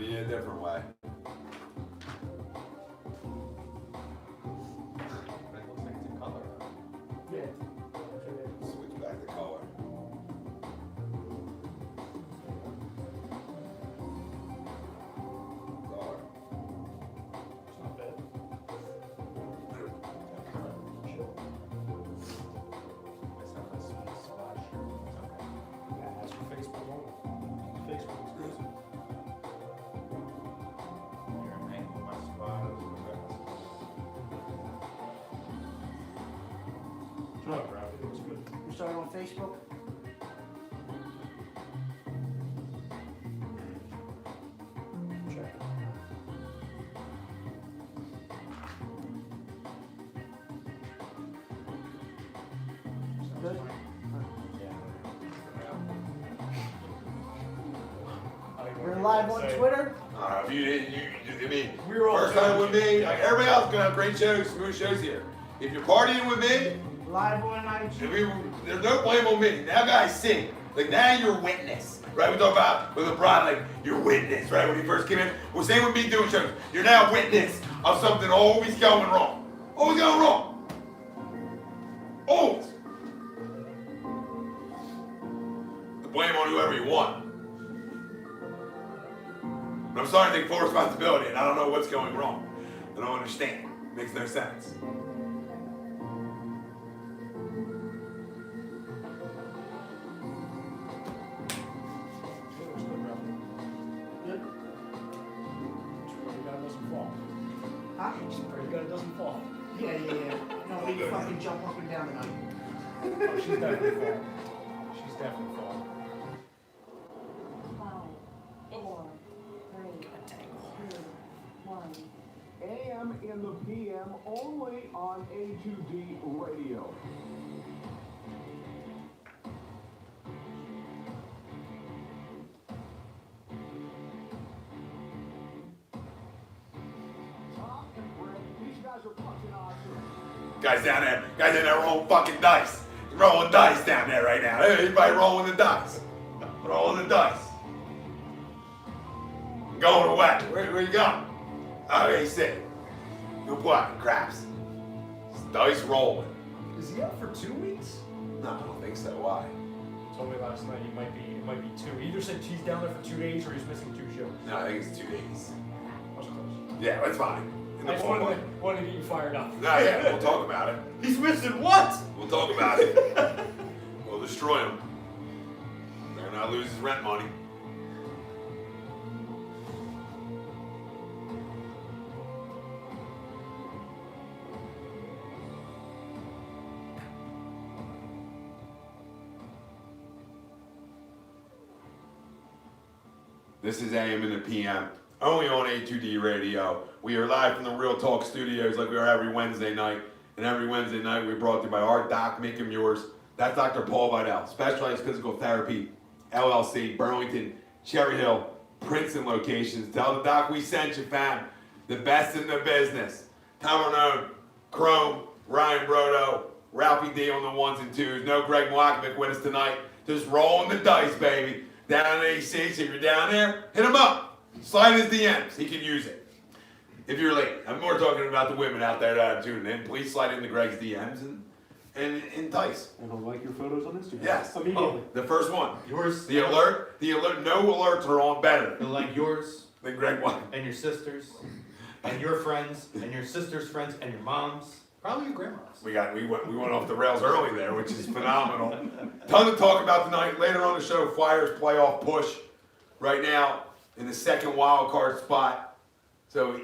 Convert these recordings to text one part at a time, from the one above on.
be a different way. It looks like it's in color. Yeah. Switch back the color. Color. It's not bad. It's not a sweet splash. It's okay. Yeah, that's for Facebook only. Facebook exclusive. You're a man with my spot. Shut up, Ralph. It was good. You started on Facebook? Check. Good. We're live on Twitter. If you didn't, I mean, We were all first time with me, Yeah. everybody else gonna have great shows, smooth shows here. If you're partying with me, Live on IG. there's no blame on me. Now guys see, like now you're witness, right? We talk about with LeBron, like you're witness, right? When he first came in, well, same with me doing shows. You're now witness of something always going wrong. Always going wrong. Always. The blame on whoever you want. But I'm starting to take full responsibility, and I don't know what's going wrong. I don't understand. It makes no sense. It was good, Ralph. Good. Pray to God it doesn't fall. Huh? Pray to God it doesn't fall. Yeah. No, we fucking jump up and down tonight. Oh, she's definitely falling. She's definitely falling. 5, 4, 3, 2, 1. AM in the PM only on A2D Radio. Tom and Brett, these guys are fucking awesome. Guys down there rolling fucking dice. Rolling dice down there right now. Everybody rolling the dice. Rolling the dice. Going away. Where you going? Oh, he said. Good play, craps. It's dice rolling. Is he out for 2 weeks? No, I don't think so. Why? Told me last night it might be 2. He either said he's down there for 2 days or he's missing 2 shows. No, I think it's 2 days. I was close. Yeah, that's fine. In I the just form wanted to get you fired up. No, yeah, we'll talk about it. He's missing what? We'll talk about it. We'll destroy him. They're not lose his rent money. This is AM and the PM, only on A2D Radio. We are live from the Real Talk Studios like we are every Wednesday night. And every Wednesday night we're brought to you by our doc, Make 'Em Yours. That's Dr. Paul Vidal, Specialized Physical Therapy, LLC, Burlington, Cherry Hill, Princeton locations. Tell the doc we sent you, fam. The best in the business. Tom Arnone, Chrome, Ryan Brodo, Ralphie D on the ones and twos. No Greg Mlakovic with us tonight. Just rolling the dice, baby. Down in AC, so if you're down there, hit him up. Slide his DMs. He can use it. If you're late. I'm more talking about the women out there that are tuning in. Please slide into Greg's DMs and entice. And I'll like your photos on Instagram. Yes. Immediately. The first one. Yours. The alert, no alerts are on better Like yours than Greg White. and your sisters and your friends and your sister's friends and your moms. Probably your grandma's. We went off the rails early there, which is phenomenal. Ton to talk about tonight. Later on the show, Flyers playoff push. Right now in the second wild card spot. So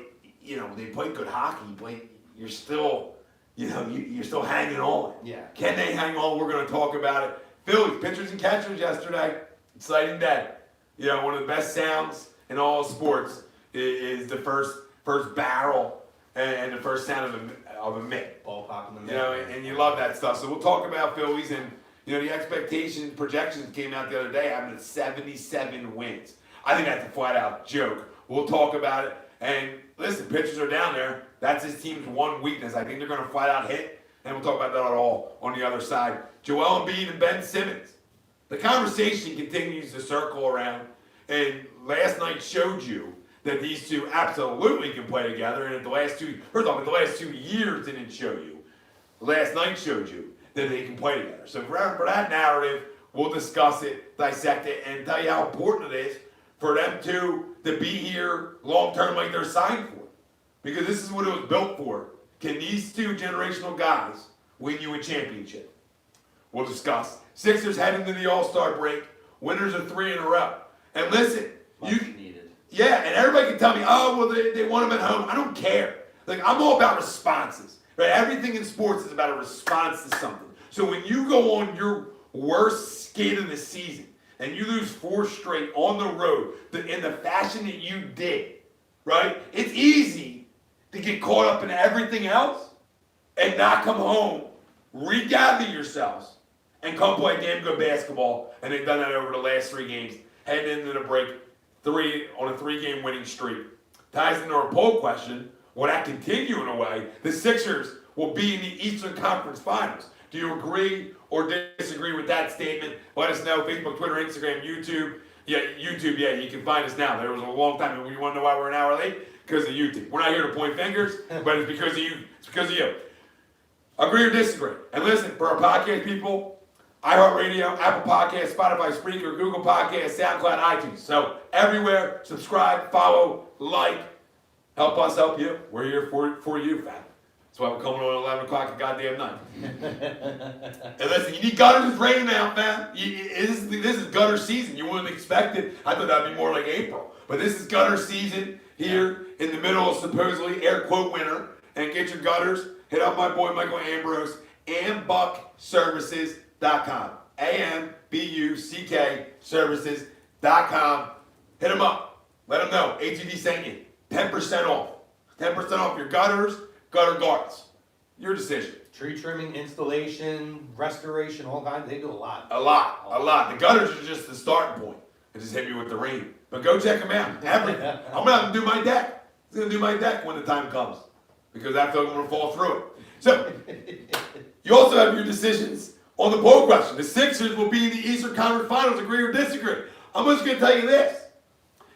they play good hockey, you're still you're still hanging on. Yeah. Can they hang on? We're going to talk about it. Phillies pitchers and catchers yesterday. Exciting day. One of the best sounds in all sports is the first barrel and the first sound of a mitt. Ball popping in the And you love that stuff. So we'll talk about Phillies and the expectations, projections came out the other day having a 77 wins. I think that's a flat out joke. We'll talk about it. And listen, pitchers are down there. That's his team's one weakness. I think they're going to flat out hit. And we'll talk about that all on the other side. Joel Embiid and Ben Simmons. The conversation continues to circle around. And last night showed you that these two absolutely can play together. And the last 2 years didn't show you. Last night showed you that they can play together. So for that narrative, we'll discuss it, dissect it, and tell you how important it is for them to be here long term like they're signed for. Because this is what it was built for. Can these two generational guys win you a championship? We'll discuss. Sixers head into the All-Star break. Winners of 3 in a row. And listen, Much needed. yeah, and everybody can tell me, oh, well, they want them at home. I don't care. Like, I'm all about responses. Right? Everything in sports is about a response to something. So when you go on your worst skid of the season and you lose 4 straight on the road in the fashion that you did, right? It's easy to get caught up in everything else and not come home, regather yourselves, and come play damn good basketball. And they've done that over the last 3 games, heading into the break, 3 on a 3-game winning streak. Ties into our poll question. Will that continue in a way? The Sixers will be in the Eastern Conference Finals. Do you agree or disagree with that statement? Let us know. Facebook, Twitter, Instagram, YouTube. Yeah, YouTube, yeah, you can find us now. There was a long time. You want to know why we're an hour late? Because of YouTube. We're not here to point fingers, but it's because of you. It's because of you. Agree or disagree? And listen, for our podcast people, iHeartRadio, Apple Podcasts, Spotify, Spreaker, Google Podcasts, SoundCloud, iTunes. So everywhere, subscribe, follow, like, help us help you. We're here for you, fam. That's why we're coming on at 11 o'clock at goddamn night. And listen, you need gutters. It's raining out, man. This is gutter season. You wouldn't expect it. I thought that'd be more like April. But this is gutter season here in the middle of supposedly air quote winter. And get your gutters. Hit up my boy Michael Ambrose, ambuckservices.com. AMBUCK services.com. Hit him up. Let him know. ATD sent you. 10% off. 10% off your gutters, gutter guards. Your decision. Tree trimming, installation, restoration, all kinds. They do a lot. A lot. The gutters are just the starting point. It just hit me with the rain. But go check them out. Everything. I'm going to have to do my deck. I'm going to do my deck when the time comes. Because I feel like I'm going to fall through it. So, you also have your decisions on the poll question. The Sixers will be in the Eastern Conference Finals. Agree or disagree? I'm just going to tell you this.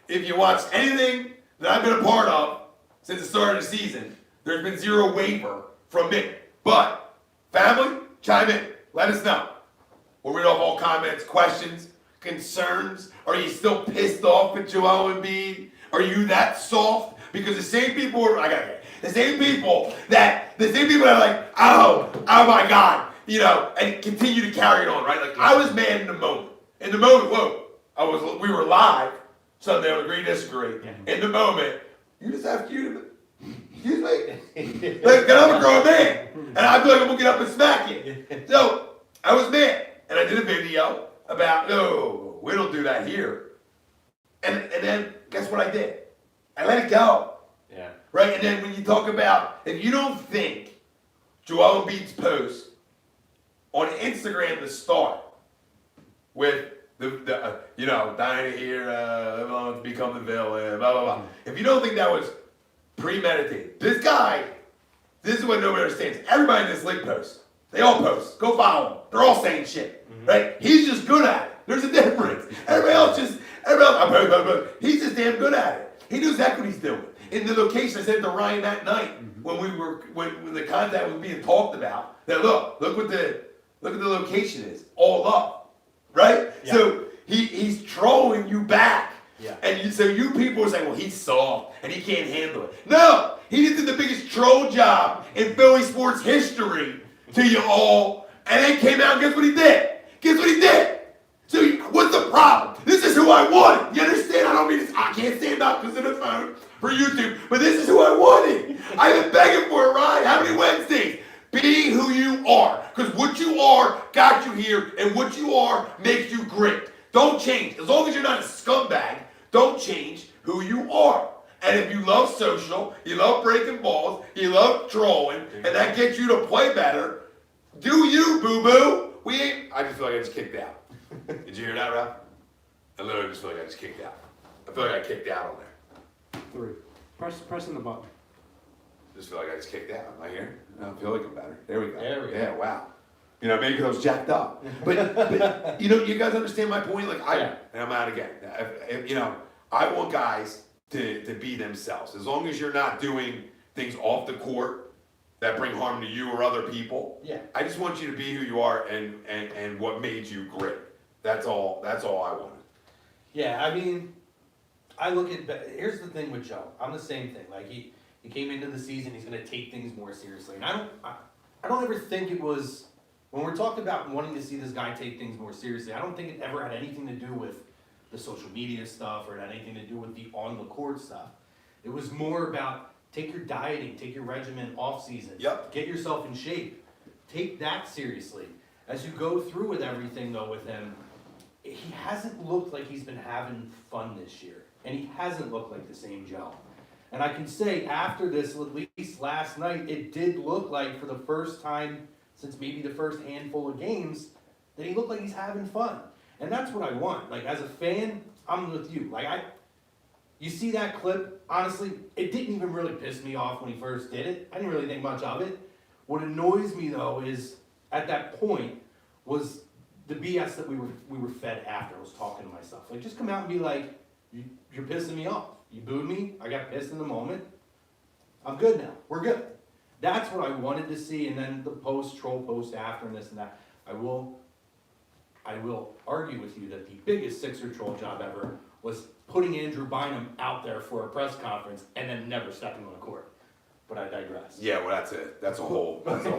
If you watch anything that I've been a part of since the start of the season, there's been 0 waiver from me. But, family, chime in. Let us know. We'll read off all comments, questions, concerns. Are you still pissed off at Joel Embiid? Are you that soft? Because the same people are like, oh my God, and continue to carry it on, right? Like, I was mad in the moment. In the moment, we were live, so they'll agree, disagree. In the moment, you just have to, excuse me? Like, I'm a grown man, and I feel like I'm gonna get up and smack you. So, I was mad, and I did a video about, no, we don't do that here. And then, guess what I did? I let it go. Yeah. Right? And then when you talk about, if you don't think Joel Embiid's post on Instagram to start with dying here, to become the villain, blah, blah, blah. If you don't think that was premeditated, this is what nobody understands. Everybody in this league posts. They all post. Go follow them. They're all saying shit. Right? He's just good at it. There's a difference. Everybody else, he's just damn good at it. He knows exactly what he's doing. In the location, I said to Ryan that night when the contact was being talked about, that look what the location is, all up, right? Yeah. So he's trolling you back, yeah. And so you people are saying, well, he's soft and he can't handle it. No, he just did the biggest troll job in Philly sports history to you all, and then came out and guess what he did? So what's the problem? This is who I wanted. You understand? I don't mean this. I can't stand up because of the phone for YouTube, but this is who I wanted. I've been begging for it, Ryan. How many Wednesdays? Be who you are. Because what you are got you here, and what you are makes you great. Don't change. As long as you're not a scumbag, don't change who you are. And if you love social, you love breaking balls, you love trolling, and that gets you to play better, do you, boo-boo. I just feel like I just kicked out. Did you hear that, Ralph? I literally just feel like I just kicked out. I feel like I kicked out on there. 3. Pressing the button. Just feel like I just kicked out. Am I here? I don't feel like I'm better. There we go. There we go. Yeah, wow. Maybe because I was jacked up. But you guys understand my point? Like, and I'm out again. I want guys to be themselves. As long as you're not doing things off the court that bring harm to you or other people. Yeah. I just want you to be who you are and what made you great. That's all I wanted. Yeah, I mean, I look at, here's the thing with Joe. I'm the same thing. Like he came into the season, he's gonna take things more seriously. And I don't ever think it was, when we're talking about wanting to see this guy take things more seriously, I don't think it ever had anything to do with the social media stuff or it had anything to do with the on the court stuff. It was more about take your dieting, take your regimen off season. Yep. Get yourself in shape. Take that seriously. As you go through with everything though with him, he hasn't looked like he's been having fun this year. And he hasn't looked like the same Joe. And I can say after this, at least last night, it did look like for the first time since maybe the first handful of games, that he looked like he's having fun. And that's what I want. Like as a fan, I'm with you. Like you see that clip, honestly, it didn't even really piss me off when he first did it. I didn't really think much of it. What annoys me though is at that point was the BS that we were fed after. I was talking to myself. Like just come out and be like, you're pissing me off. You booed me, I got pissed in the moment. I'm good now, we're good. That's what I wanted to see, and then the troll post after and this and that. I will argue with you that the biggest Sixer troll job ever was putting Andrew Bynum out there for a press conference and then never stepping on the court. But I digress. Yeah, well, that's it. That's a whole That's a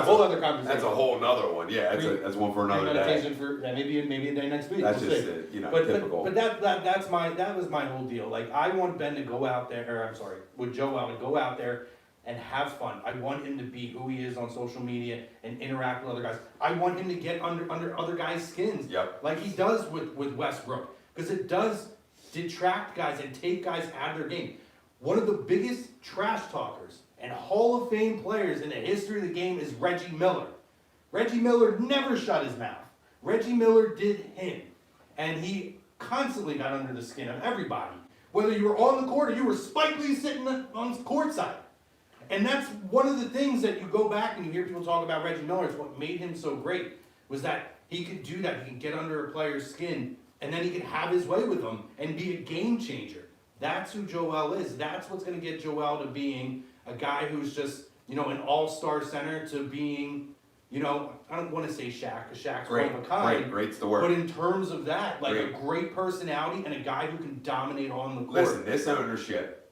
whole other conversation. That's a whole nother one. Yeah, that's one for another day. Premeditation for maybe a day next week. That's We'll just see. it, But typical. that was my whole deal. Like I want Ben to go out there, or I'm sorry, with Joe out and go out there and have fun. I want him to be who he is on social media and interact with other guys. I want him to get under other guys' skins, Yep. like he does with Westbrook, because it does detract guys and take guys out of their game. One of the biggest trash talkers and Hall of Fame players in the history of the game is Reggie Miller. Reggie Miller never shut his mouth. Reggie Miller did him. And he constantly got under the skin of everybody. Whether you were on the court or you were Spike Lee sitting on the court side. And that's one of the things that you go back and you hear people talk about Reggie Miller. It's what made him so great. Was that he could do that. He could get under a player's skin. And then he could have his way with them and be a game changer. That's who Joel is. That's what's going to get Joel to being a guy who's just, an all-star center to being, I don't want to say Shaq, because Shaq's one of a kind. Great's the word. But in terms of that, like Great. a great personality and a guy who can dominate on the court. Listen, this ownership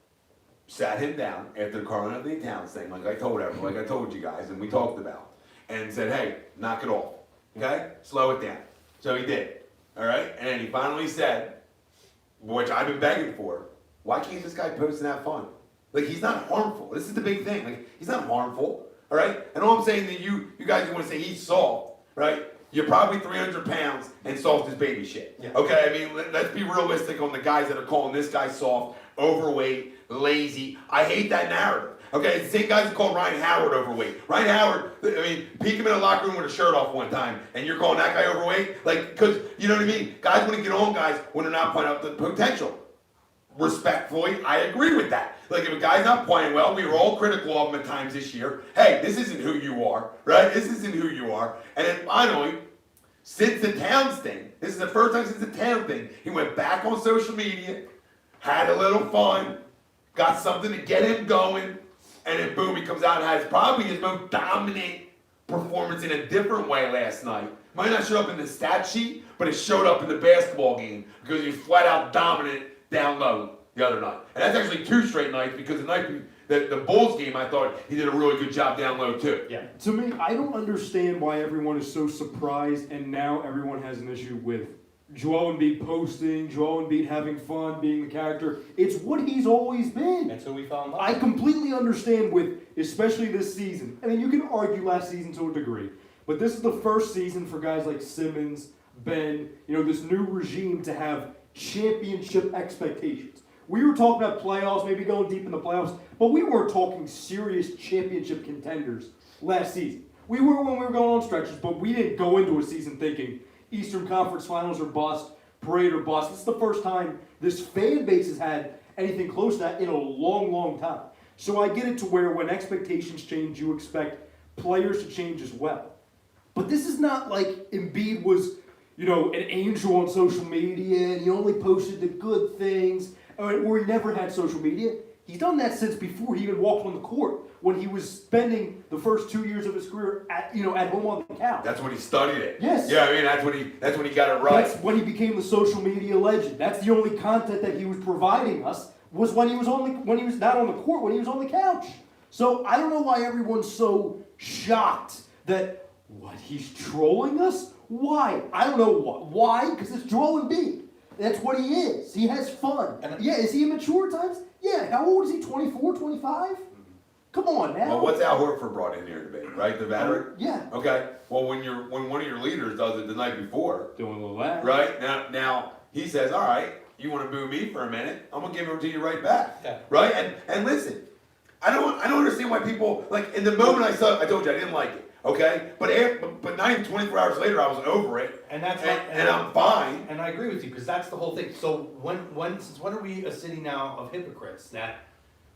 sat him down after the Karl Anthony Towns thing, like I told you guys, and we talked about, and said, hey, knock it off, okay? Slow it down. So he did, all right? And then he finally said, which I've been begging for, why can't this guy post and have fun? Like, he's not harmful. This is the big thing. Like, he's not harmful, all right? And all I'm saying to you guys who want to say he's soft, right? You're probably 300 pounds and soft as baby shit. Yeah. Okay, I mean, let's be realistic on the guys that are calling this guy soft, overweight, lazy. I hate that narrative. Okay, it's the same guys who called Ryan Howard overweight. Ryan Howard, I mean, peek him in a locker room with a shirt off one time, and you're calling that guy overweight? Like, because, you know what I mean? Guys want to get on guys when they're not playing up the potential. Respectfully, I agree with that. Like, if a guy's not playing well, we were all critical of him at times this year. Hey, this isn't who you are, right? This isn't who you are. And then finally, since the Towns thing, this is the first time since the Towns thing, he went back on social media, had a little fun, got something to get him going, and then boom, he comes out and has probably his most dominant performance in a different way last night. Might not show up in the stat sheet, but it showed up in the basketball game because he was flat out dominant down low the other night. And that's actually 2 straight nights because the Bulls game, I thought he did a really good job down low too. Yeah. To me, I don't understand why everyone is so surprised and now everyone has an issue with Joel Embiid posting, Joel Embiid having fun, being the character. It's what he's always been. That's who we fell in love I with. completely understand with, especially this season. I mean, you can argue last season to a degree, but this is the first season for guys like Simmons, Ben, this new regime to have championship expectations. We were talking about playoffs, maybe going deep in the playoffs, but we weren't talking serious championship contenders last season. We were when we were going on stretches, but we didn't go into a season thinking Eastern Conference Finals or bust, parade or bust. This is the first time this fan base has had anything close to that in a long, long time. So I get it to where when expectations change, you expect players to change as well. But this is not like Embiid was, an angel on social media and he only posted the good things or he never had social media. He's done that since before he even walked on the court, when he was spending the first 2 years of his career at home on the couch. That's when he studied it. Yes. Yeah, I mean that's when he got it right. That's when he became the social media legend. That's the only content that he was providing us was when he was not on the court, when he was on the couch. So I don't know why everyone's so shocked that he's trolling us. Why? I don't know why. Because it's Joel Embiid. That's what he is. He has fun. And yeah, is he immature at times? Yeah. How old is he? 24, 25? Come on now. Well, what's Al Horford brought in here today, right? The veteran. Yeah. Okay. Well, when one of your leaders does it the night before, Doing a little laugh. right? Now he says, "All right, you want to boo me for a minute? I'm gonna give it to you right back." Yeah. Right? And listen, I don't understand why people like in the moment I told you I didn't like it. Okay, but not even 24 hours later I was over it, And that's and I'm fine. And I agree with you, because that's the whole thing. So since when are we a city now of hypocrites that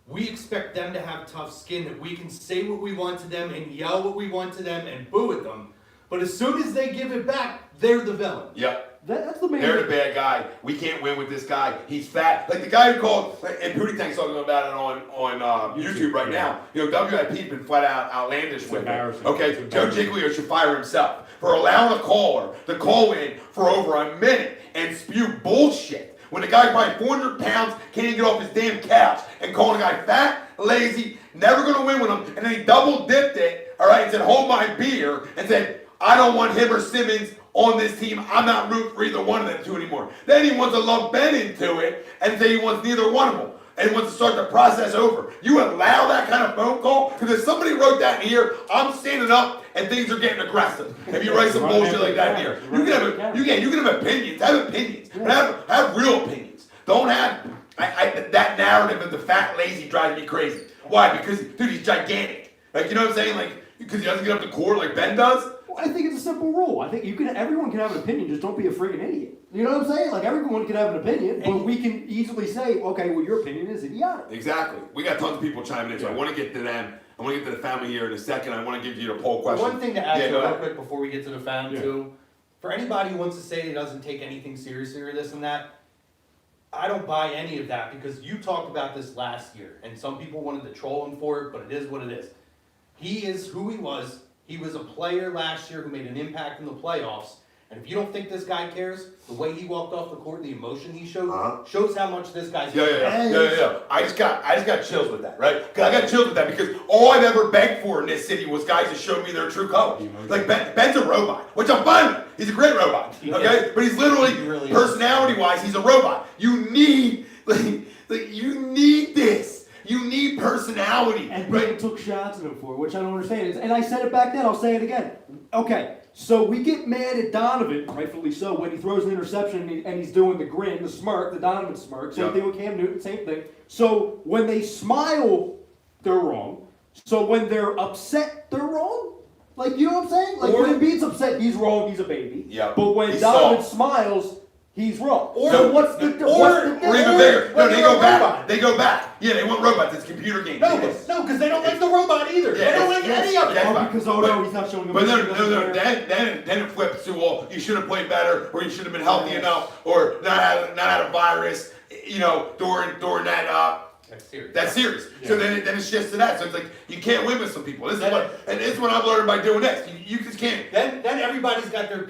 we expect them to have tough skin, that we can say what we want to them and yell what we want to them and boo at them, but as soon as they give it back, they're the villain. Yep. That's the main. They're the bad guy. We can't win with this guy. He's fat. Like the guy who called, and Pootie Tank's talking about it on YouTube right now. You know, WIP's been flat out outlandish with him. embarrassing. Okay, It's Joe embarrassing. Giglio should fire himself for allowing a caller to call in for over a minute and spew bullshit. When the guy probably 400 pounds can't even get off his damn couch and calling the guy fat, lazy, never gonna win with him, and then he double dipped it, all right, and said, hold my beer, and said, I don't want him or Simmons on this team. I'm not rooting for either one of them two anymore. Then he wants to lump Ben into it and say he wants neither one of them. And he wants to start the process over. You allow that kind of phone call? Because if somebody wrote that in here, I'm standing up and things are getting aggressive. If you write some bullshit like that in here, you can have opinions. Have opinions. But have real opinions. Don't have that narrative of the fat lazy drives me crazy. Why? Because dude, he's gigantic. Like, you know what I'm saying? Like, because he doesn't get up the court like Ben does. I think it's a simple rule. I think everyone can have an opinion, just don't be a friggin' idiot. You know what I'm saying? Like, everyone can have an opinion, but we can easily say, okay, well, your opinion is idiotic. Exactly. We got tons of people chiming in, so I want to get to them. I want to get to the family here in a second. I want to give you the poll question. One thing to add Yeah, to go it real ahead. quick before we get to the fan too, for anybody who wants to say he doesn't take anything seriously or this and that, I don't buy any of that, because you talked about this last year, and some people wanted to troll him for it, but it is what it is. He is who he was. He was a player last year who made an impact in the playoffs. And if you don't think this guy cares, the way he walked off the court, the emotion he showed, shows how much this guy's. Yeah. I just got chills with that, right? 'Cause I got chills with that because all I've ever begged for in this city was guys to show me their true colors. Like Ben's a robot, which I'm fine with. He's a great robot, okay? But he's literally, He really is. personality-wise, he's a robot. You need, you need this. You need personality, And right? Ben took shots at him for it, which I don't understand. And I said it back then, I'll say it again. Okay, so we get mad at Donovan, rightfully so, when he throws an interception and he's doing the grin, the smirk, the Donovan smirk. Same thing with Cam Newton, same thing. So when they smile, they're wrong. So when they're upset, they're wrong. Like, you know what I'm saying? Like, when Embiid's upset, he's wrong, he's a baby. Yeah. But when He's Donovan soft. smiles, he's wrong. Or So what's the or difference? even bigger. No, when they you're go a back. robot. They go back. Yeah, they want robots. It's computer games. No, It is. because they don't like the robot either. Yeah, they don't like yes, any of it. yes. Oh, because, oh no, he's not showing him. But no. Then it flips to, well, you should have played better, or you should have been healthy enough, or not had a virus, you know, during that series. So then it shifts to that. So it's like you can't win with some people. This is what I've learned by doing this. You just can't. Then everybody's got their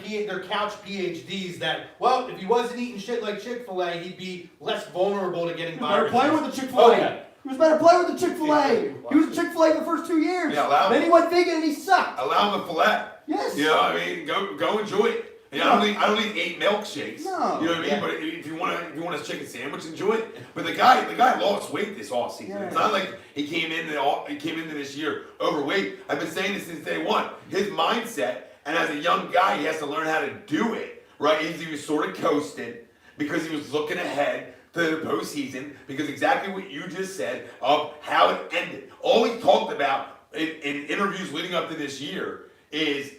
couch PhDs that, well, if he wasn't eating shit like Chick-fil-A, he'd be less vulnerable to getting Better viruses. play with the Chick-fil-A. Okay. He was better play with the Chick-fil-A. He was a Chick-fil-A the first 2 years. Yeah, allow Then he went vegan and he sucked. Allow them to fillet. Yes. You know, I mean, go enjoy it. You know, I don't need 8 milkshakes. No. You know what I mean? Yeah. But if you want a chicken sandwich, enjoy it. But the guy lost weight this off season. Yeah. It's not like he came into this year overweight. I've been saying this since day one. His mindset, and as a young guy, he has to learn how to do it. Right? He was sort of coasted because he was looking ahead to the postseason, because exactly what you just said of how it ended. All he talked about in interviews leading up to this year is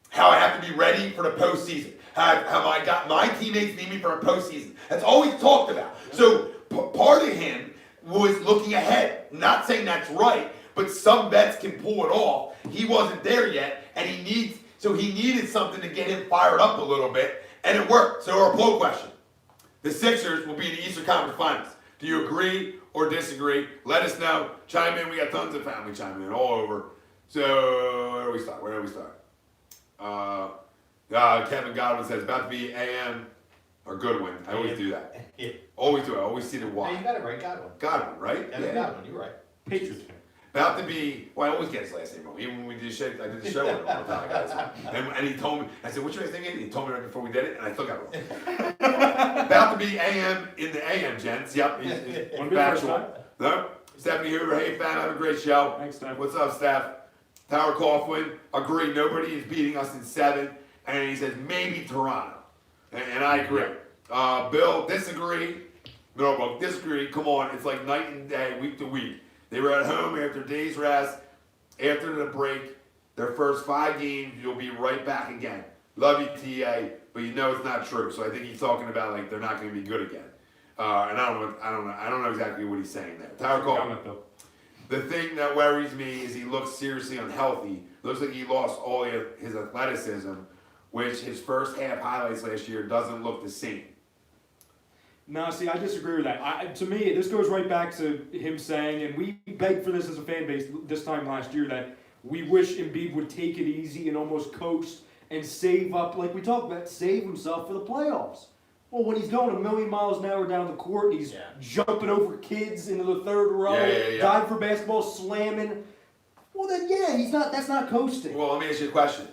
how I have to be ready for the postseason. How I got my teammates need me for a postseason. That's all he talked about. So part of him was looking ahead. Not saying that's right, but some vets can pull it off. He wasn't there yet, and he needed something to get him fired up a little bit, and it worked. So our poll question: the Sixers will be in the Eastern Conference Finals. Do you agree or disagree? Let us know. Chime in. We got tons of family chiming in all over. So where do we start? Kevin Godwin says about to be AM or Goodwin. I always do that. Yeah. Always do it. I always see the Hey, Y. you got it right, Godwin. Godwin, right? Kevin Godwin, you're right. Patriots fan. About to be, well, I always get his last name wrong. Even when we did the show, I did the show with him one time. I got his name. And he told me, I said, what's your last name again? He told me right before we did it, and I still got it wrong. About to be AM in the AM, gents. Yep. He's Wanna be the first factual. time? No. Stephanie Hoover, hey, fan, have a great show. Thanks, Steph. What's up, Steph? Tower Coughlin, agree, nobody is beating us in 7. And he says, maybe Toronto. And I agree. Bill, disagree. Middlebrook, disagree. Come on, it's like night and day, week to week. They were at home after days rest, after the break. Their first 5 games, you'll be right back again. Love you, TA, but you know it's not true. So I think he's talking about like they're not going to be good again. And I don't know exactly what he's saying there. Tower Coughlin. Comment, though. The thing that worries me is he looks seriously unhealthy. Looks like he lost all his athleticism, which his first half highlights last year doesn't look the same. No, see, I disagree with that. To me, this goes right back to him saying, and we begged for this as a fan base this time last year, that we wish Embiid would take it easy and almost coast and save up, like we talked about, save himself for the playoffs. Well, when he's going a million miles an hour down the court, he's jumping over kids into the third row, diving for basketball, slamming. Well, then, yeah, he's not. That's not coasting. Well, let me ask you a question: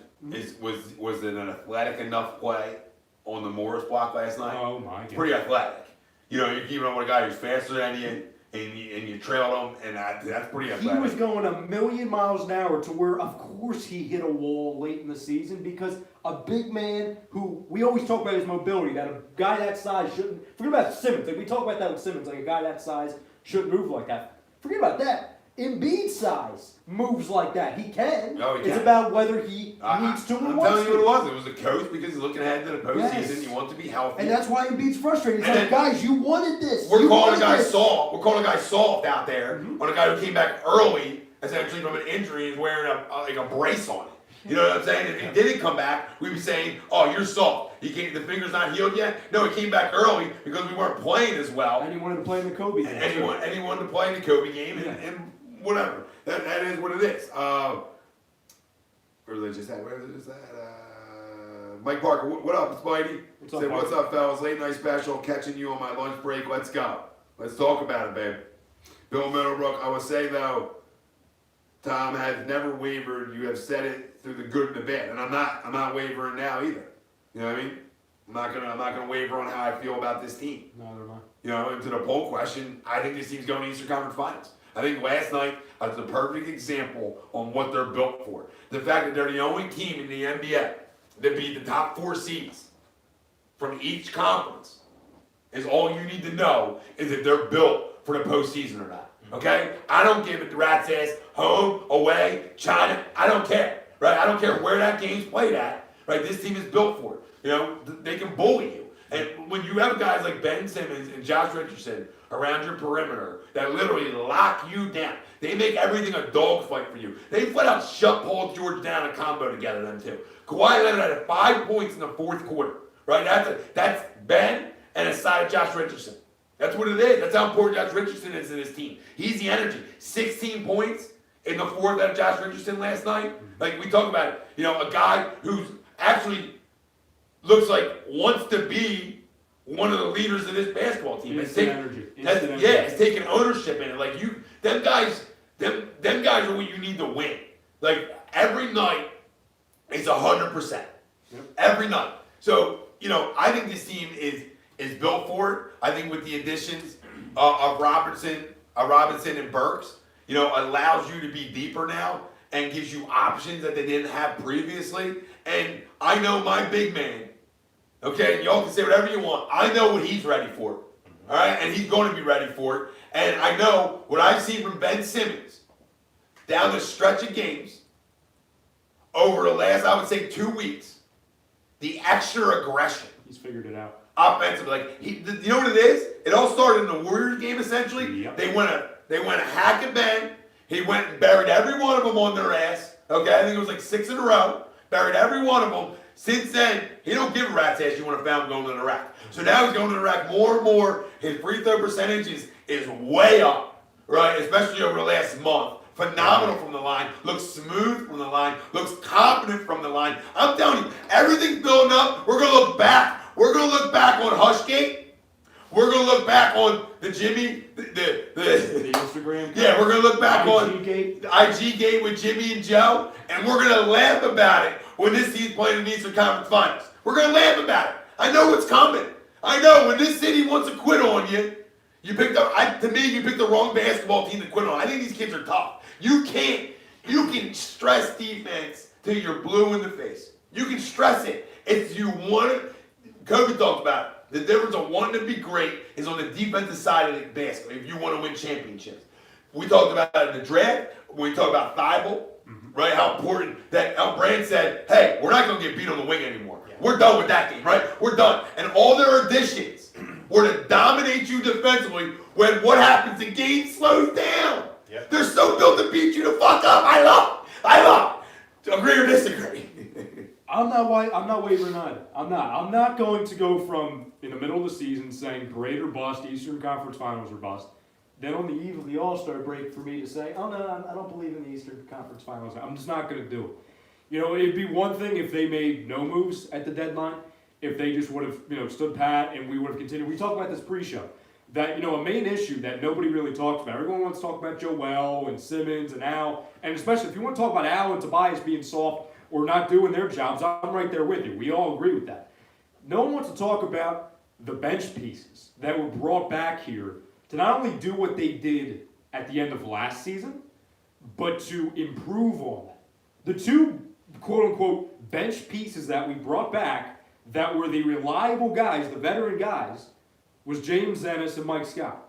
was it an athletic enough play on the Morris block last night? Oh my God! Pretty athletic. You know, you're keeping up with a guy who's faster than you, and you trailed him, and that's pretty He athletic. was going a million miles an hour to where, of course, he hit a wall late in the season because a big man who we always talk about his mobility, that a guy that size shouldn't. Forget about Simmons. Like we talk about that with Simmons, like a guy that size shouldn't move like that. Forget about that. Embiid's size moves like that. He can. Oh, he It's can. about whether he needs to or I'm wants telling you to. what it was. It was a coach because he's looking ahead to the postseason. Yes. You want to be healthy. And that's why Embiid's frustrated. He's And like, then- guys, you wanted this. We're You calling a wanted guy this." soft. We're calling a guy soft out there on a guy who came back early, essentially from an injury, and wearing a brace on it. You know what I'm saying? If he didn't come back, we'd be saying, "Oh, you're soft. The finger's not healed yet." No, he came back early because we weren't playing as well, And he wanted to play in the Kobe game. and he wanted to play in the Kobe game, and whatever. That is what it is. Where was I just at? Mike Parker, what up, Spidey? What's up, Said, Parker? what's up, fellas? Late night special, catching you on my lunch break. Let's go. Let's talk about it, babe. Bill Middlebrook, I would say though, Tom has never wavered. You have said it through the good and the bad, and I'm not wavering now either. You know what I mean? I'm not gonna waver on how I feel about this team. Neither am I. You know, and to the poll question, I think this team's going to Eastern Conference Finals. I think last night was the perfect example on what they're built for. The fact that they're the only team in the NBA that beat the top 4 seeds from each conference is all you need to know is if they're built for the postseason or not. Okay? I don't give it the rat's ass, home, away, China. I don't care. Right? I don't care where that game's played at. Right? This team is built for it. You know, they can bully you. And when you have guys like Ben Simmons and Josh Richardson around your perimeter that literally lock you down, they make everything a dogfight for you. They flat out shut Paul George down a combo together, them two. Kawhi Leonard had 5 points in the 4th quarter. Right? That's Ben and a side of Josh Richardson. That's what it is. That's how important Josh Richardson is to this team. He's the energy. 16 points in the 4th out of Josh Richardson last night. Like we talk about it. You know, a guy who's actually looks like wants to be one of the leaders of this basketball team. Instant energy. It's taking ownership in it. Like them guys are what you need to win. Like every night is 100%. Yep. Every night. So, you know, I think this team is built for it. I think with the additions of Robinson and Burks, you know, allows you to be deeper now and gives you options that they didn't have previously. And I know my big man, okay, and y'all can say whatever you want. I know what he's ready for, all right? And he's going to be ready for it. And I know what I've seen from Ben Simmons down the stretch of games over the last, I would say, 2 weeks, the extra aggression. He's figured it out. Offensively, like you know what it is? It all started in the Warriors game. Essentially, Yep. they went a hack and bang. He went and buried every one of them on their ass. Okay, I think it was like 6 in a row. Buried every one of them. Since then, he don't give a rat's ass you want to foul him going to the rack. So now he's going to the rack more and more. His free throw percentage is way up, right? Especially over the last month. Phenomenal from the line. Looks smooth from the line. Looks confident from the line. I'm telling you, everything's building up. We're going to look back. We're going to look back on Hushgate. We're going to look back on the Jimmy, The Instagram. yeah, we're going to look back on IG-gate. the IG gate with Jimmy and Joe, and we're going to laugh about it when this team's playing in the Eastern Conference Finals. We're going to laugh about it. I know what's coming. I know when this city wants to quit on you, you picked the wrong basketball team to quit on. I think these kids are tough. You can stress defense till you're blue in the face. You can stress it. If you want it, Kobe talked about it. The difference of wanting to be great is on the defensive side of the basket if you want to win championships. We talked about it in the draft. When we talked about Thibault, right? How important that Brand said, hey, we're not going to get beat on the wing anymore. Yeah. We're done with that game, right? We're done. And all their additions were to dominate you defensively when what happens, the game slows down. Yep. They're so built to beat you the fuck up. I love. Agree or disagree? I'm not wavering on it. I'm not going to go from in the middle of the season saying parade or bust, Eastern Conference Finals or bust. Then on the eve of the All-Star break for me to say, oh no, I don't believe in the Eastern Conference Finals. I'm just not going to do it. You know, it'd be one thing if they made no moves at the deadline, if they just would have, stood pat and we would have continued. We talked about this pre-show. That, a main issue that nobody really talks about. Everyone wants to talk about Joel and Simmons and Al, and especially if you want to talk about Al and Tobias being soft or not doing their jobs, I'm right there with you. We all agree with that. No one wants to talk about the bench pieces that were brought back here to not only do what they did at the end of last season, but to improve on that. The two quote-unquote bench pieces that we brought back that were the reliable guys, the veteran guys, was James Ennis and Mike Scott.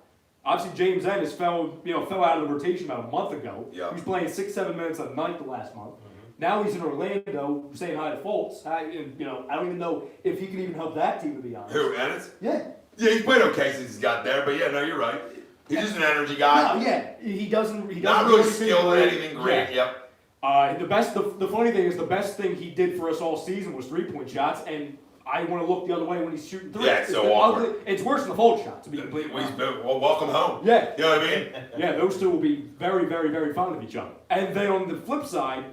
Obviously, James Ennis fell out of the rotation about a month ago. Yeah. He was playing 6-7 minutes a night the last month. Now he's in Orlando saying hi to Fultz. I don't even know if he can even help that team, to be honest. Who, Ennis? Yeah. Yeah, he's played okay since he's got there, but yeah, no, you're right. He's just an energy guy. No, yeah. He doesn't Not do really anything skilled or great. anything great, Yeah. yep. The funny thing is the best thing he did for us all season was 3-point shots, and I want to look the other way when he's shooting threes. Yeah, it's so the awkward. ugly- It's worse than the Fultz shot, to be completely honest. Well, welcome home. Yeah. You know what I mean? Yeah, those two will be very, very, very fond of each other. And then on the flip side,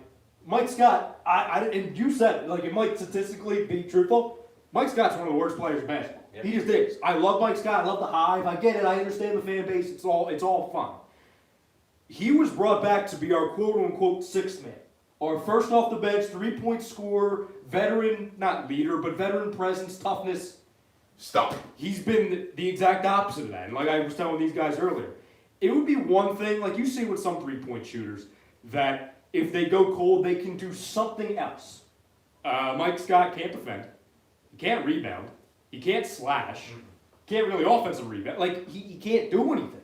Mike Scott, and you said it, like, it might statistically be truthful. Mike Scott's one of the worst players in basketball. Yep. He just is. I love Mike Scott. I love the Hive. I get it. I understand the fan base. It's all fun. He was brought back to be our quote-unquote sixth man. Our first off the bench, 3-point scorer, veteran, not leader, but veteran presence, toughness. Stop. He's been the exact opposite of that. And like I was telling these guys earlier, it would be one thing, like you see with some 3-point shooters, that if they go cold, they can do something else. Mike Scott can't defend. He can't rebound. He can't slash. Can't really offensive rebound. Like, he can't do anything.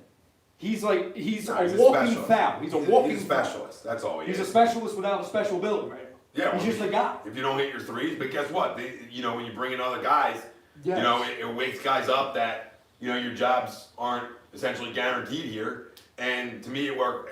He's No, a he's a walking specialist. foul. He's a walking He's a foul. specialist. That's all he He's a is. specialist without a special ability. Yeah, He's just a guy. If you don't hit your threes, but guess what? When you bring in other guys, Yes. it wakes guys up that, your jobs aren't essentially guaranteed here. And to me, it woke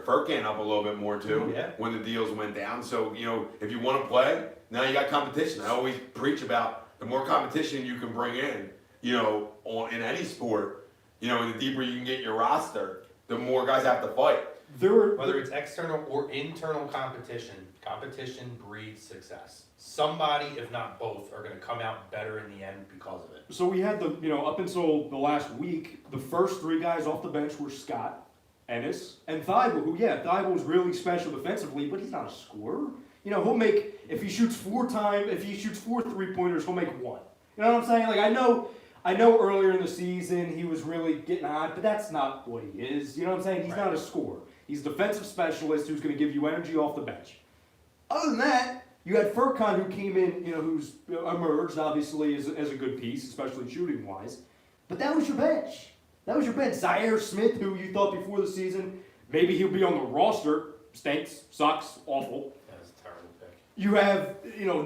Furkan up a little bit more too Yeah. when the deals went down. So, if you want to play, now you got competition. I always preach about the more competition you can bring in, in any sport, and the deeper you can get your roster, the more guys have to fight. Whether it's external or internal competition breeds success. Somebody, if not both, are going to come out better in the end because of it. So we had up until the last week, the first three guys off the bench were Scott, Ennis, and Thibault, Thibault's really special defensively, but he's not a scorer. He'll make, if he shoots 4 3-pointers, he'll make 1. You know what I'm saying? Like, I know earlier in the season he was really getting hot, but that's not what he is. You know what I'm saying? He's not a scorer. He's a defensive specialist who's going to give you energy off the bench. Other than that, you had Furkan who came in, who's emerged obviously as a good piece, especially shooting wise. But that was your bench. Zaire Smith, who you thought before the season maybe he'll be on the roster, stinks, sucks, awful. That was a terrible pick. You have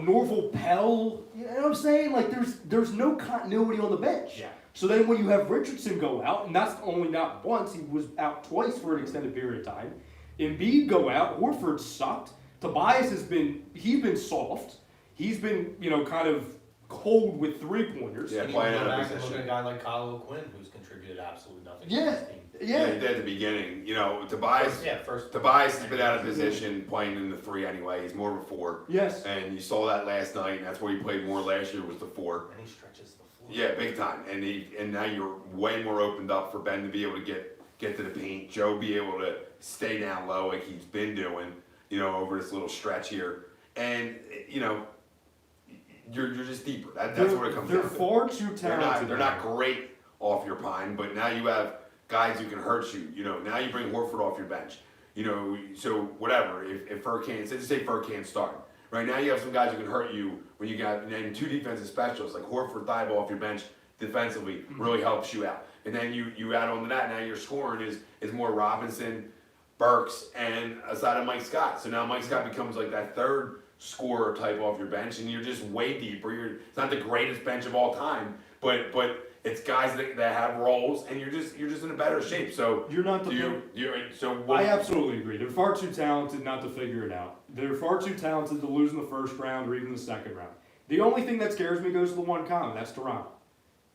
Norval Pell. You know what I'm saying? Like there's no continuity on the bench. Yeah. So then when you have Richardson go out, and that's only not once, he was out twice for an extended period of time. Embiid go out, Horford sucked. Tobias he's been soft. he's been, kind of cold with 3-pointers. Yeah, And you playing go out of back and look position. at a guy like Kyle O'Quinn, who's contributed absolutely nothing to Yeah. this team. Yeah, he did at the beginning. Tobias First. Tobias has been out of position playing in the 3 anyway. He's more of a 4. Yes. And you saw that last night, and that's where he played more last year was the 4. And he stretches the floor. Yeah, big time. And now you're way more opened up for Ben to be able to get to the paint. Joe be able to stay down low like he's been doing, over this little stretch here. And you're just deeper. That's what it comes They're down to. far too talented. They're not great off your pine, but now you have guys who can hurt you. Now you bring Horford off your bench. So whatever. If Furkan, just say Furkan start. Right now you have some guys who can hurt you when you got and 2 defensive specialists like Horford, Thibault off your bench defensively really helps you out. And then you add on to that, now your scoring is more Robinson, Burks, and aside of Mike Scott. So now Mike Scott becomes like that third scorer type off your bench, and you're just way deeper. It's not the greatest bench of all time, but it's guys that have roles, and you're just in a better shape. So You're not the I absolutely agree. They're far too talented not to figure it out. They're far too talented to lose in the first round or even the second round. The only thing that scares me goes to the one comment. That's Toronto.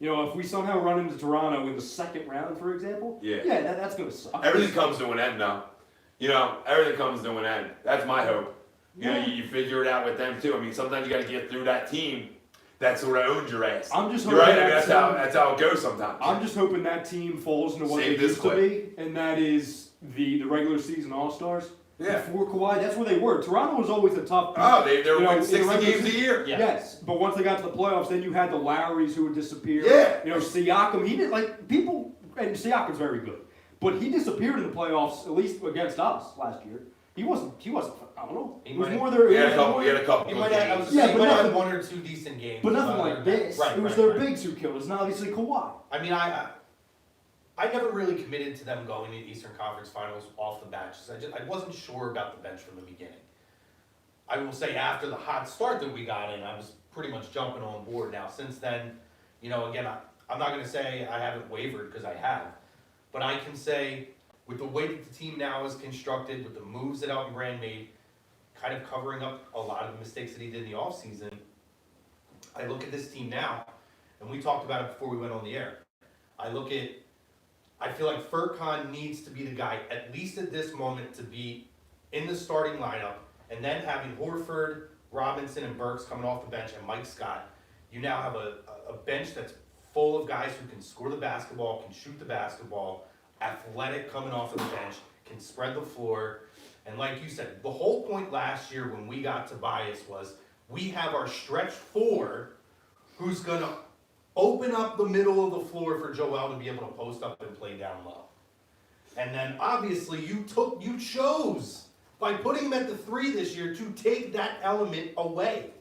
If we somehow run into Toronto in the second round, for example, that's going to suck. everything comes to an end now. Everything comes to an end. That's my hope. You figure it out with them too. I mean, sometimes you got to get through that team that sort of owns your ass. I'm just You're hoping right. I mean, that's how it goes sometimes. I'm just hoping that team falls into what Save they this used to be, and that is the regular season All-Stars. Yeah. Before Kawhi, that's where they were. Toronto was always a tough team. Oh, they were winning in 60 regular games a season- year. Yeah. Yes, but once they got to the playoffs, then you had the Lowrys who would disappear. Yeah. Siakam, he did people, and Siakam's very good, but he disappeared in the playoffs, at least against us last year. He wasn't phenomenal. He It was might- more their. He had a couple He good might have, games. Yeah, he but might have nothing- 1 or 2 decent games. But nothing other like than that. this. Right, It was right, their right. bigs who killed us, and obviously Kawhi. I mean, I never really committed to them going to the Eastern Conference Finals off the bench. I wasn't sure about the bench from the beginning. I will say after the hot start that we got in, I was pretty much jumping on board. Now since then, again, I'm not going to say I haven't wavered because I have, but I can say with the way that the team now is constructed, with the moves that Elton Brand made, kind of covering up a lot of the mistakes that he did in the offseason, I look at this team now, and we talked about it before we went on the air. I feel like Furkan needs to be the guy, at least at this moment, to be in the starting lineup, and then having Horford, Robinson, and Burks coming off the bench, and Mike Scott. You now have a bench that's full of guys who can score the basketball, can shoot the basketball, athletic coming off of the bench, can spread the floor. And like you said, the whole point last year when we got Tobias was we have our stretch 4 who's going to open up the middle of the floor for Joel to be able to post up and play down low. And then obviously you chose by putting him at the 3 this year to take that element away.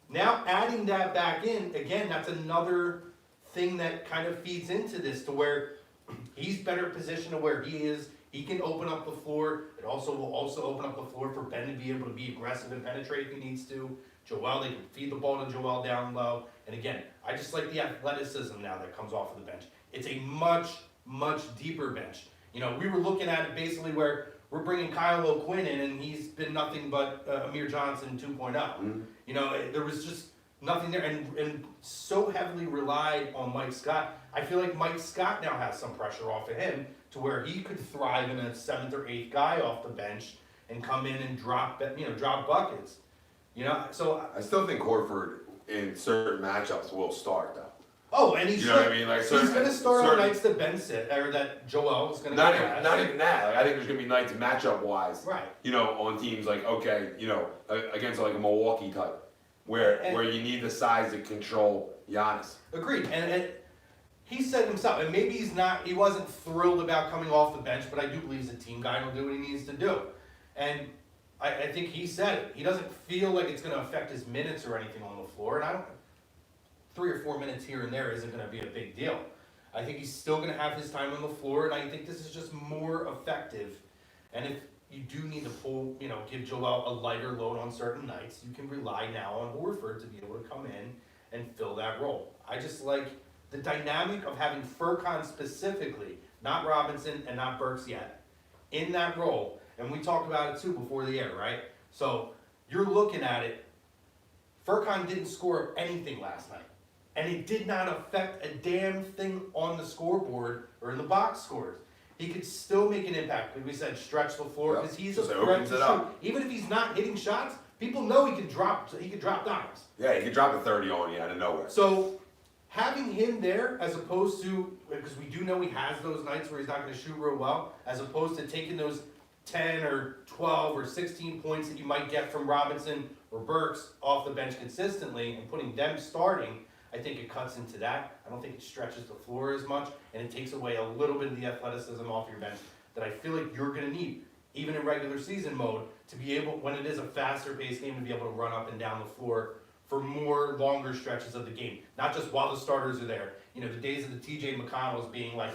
Now adding that back in, again, that's another thing that kind of feeds into this to where he's better positioned to where he is. He can open up the floor. It will also open up the floor for Ben to be able to be aggressive and penetrate if he needs to. Joel, they can feed the ball to Joel down low. And again, I just like the athleticism now that comes off of the bench. It's a much, much deeper bench. We were looking at it basically where we're bringing Kyle O'Quinn in, and he's been nothing but Amir Johnson 2.0. There was just nothing there, and so heavily relied on Mike Scott. I feel like Mike Scott now has some pressure off of him to where he could thrive in a 7th or 8th guy off the bench and come in and drop buckets. So I still think Horford in certain matchups will start though. Oh, and You know what I mean? Like he's going to start on certain- nights that Ben said, or that Joel is going to Not even that. Like, I think there's gonna be nights matchup wise. Right. On teams like against like a Milwaukee type, where you need the size to control Giannis. Agreed. And he said himself, and maybe he wasn't thrilled about coming off the bench, but I do believe he's a team guy and will do what he needs to do. And I think he said it. He doesn't feel like it's going to affect his minutes or anything on the floor. And 3 or 4 minutes here and there isn't going to be a big deal. I think he's still going to have his time on the floor, and I think this is just more effective. And if you do need to give Joel a lighter load on certain nights, you can rely now on Horford to be able to come in and fill that role. I just like the dynamic of having Furkan specifically, not Robinson and not Burks yet, in that role. And we talked about it too before the air, right? So you're looking at it, Furkan didn't score anything last night. And it did not affect a damn thing on the scoreboard or in the box scores. He could still make an impact. Like we said, stretch the floor because he's a Just threat opens to it shoot. up. Even if he's not hitting shots, people know he can drop dimes. Yeah, he could drop a 30 on you out of nowhere. So having him there as opposed to, because we do know he has those nights where he's not going to shoot real well, as opposed to taking those 10 or 12 or 16 points that you might get from Robinson or Burks off the bench consistently and putting them starting, I think it cuts into that. I don't think it stretches the floor as much, and it takes away a little bit of the athleticism off your bench that I feel like you're going to need, even in regular season mode, to be able, when it is a faster paced game, to be able to run up and down the floor for more longer stretches of the game. Not just while the starters are there. You know, the days of the TJ McConnells being like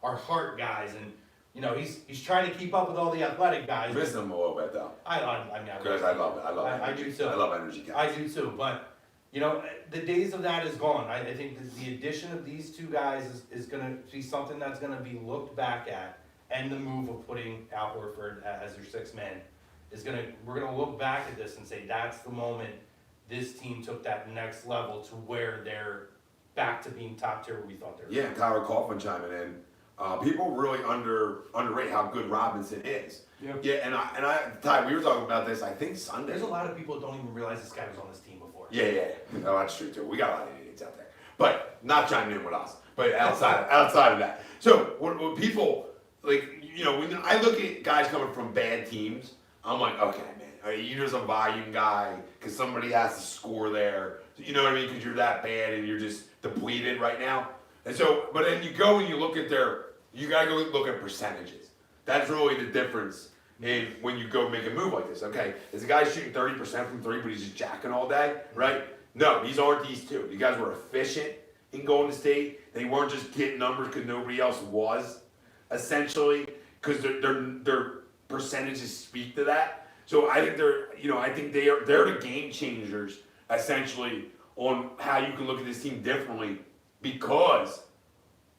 our heart guys, and you know, he's trying to keep up with all the athletic guys. I miss him a little bit though. I mean, Because I love it. I do too. I love energy guys. I do too, but you know, the days of that is gone. I think the addition of these two guys is going to be something that's going to be looked back at, and the move of putting Al Horford as your sixth man is we're going to look back at this and say that's the moment this team took that next level to where they're back to being top tier where we thought they were. Yeah, Tyler Coughlin chiming in. People really underrate how good Robinson is. Yeah. Yeah, and Ty, we were talking about this, I think Sunday. There's a lot of people that don't even realize this guy was on this team before. Yeah. No, that's true too. We got a lot of idiots out there, but not chiming in with us. But outside of that, so when people like, you know, when I look at guys coming from bad teams, I'm like, okay, man, you're just a volume guy because somebody has to score there. You know what I mean? Because you're that bad and you're just depleted right now. And so, but then you go and you look at you gotta go look at percentages. That's really the difference in when you go make a move like this. Okay, is a guy shooting 30% from three, but he's just jacking all day, right? No, these aren't these two. You guys were efficient in Golden State. They weren't just getting numbers because nobody else was, essentially, because their percentages speak to that. So I think they're the game changers, essentially, on how you can look at this team differently because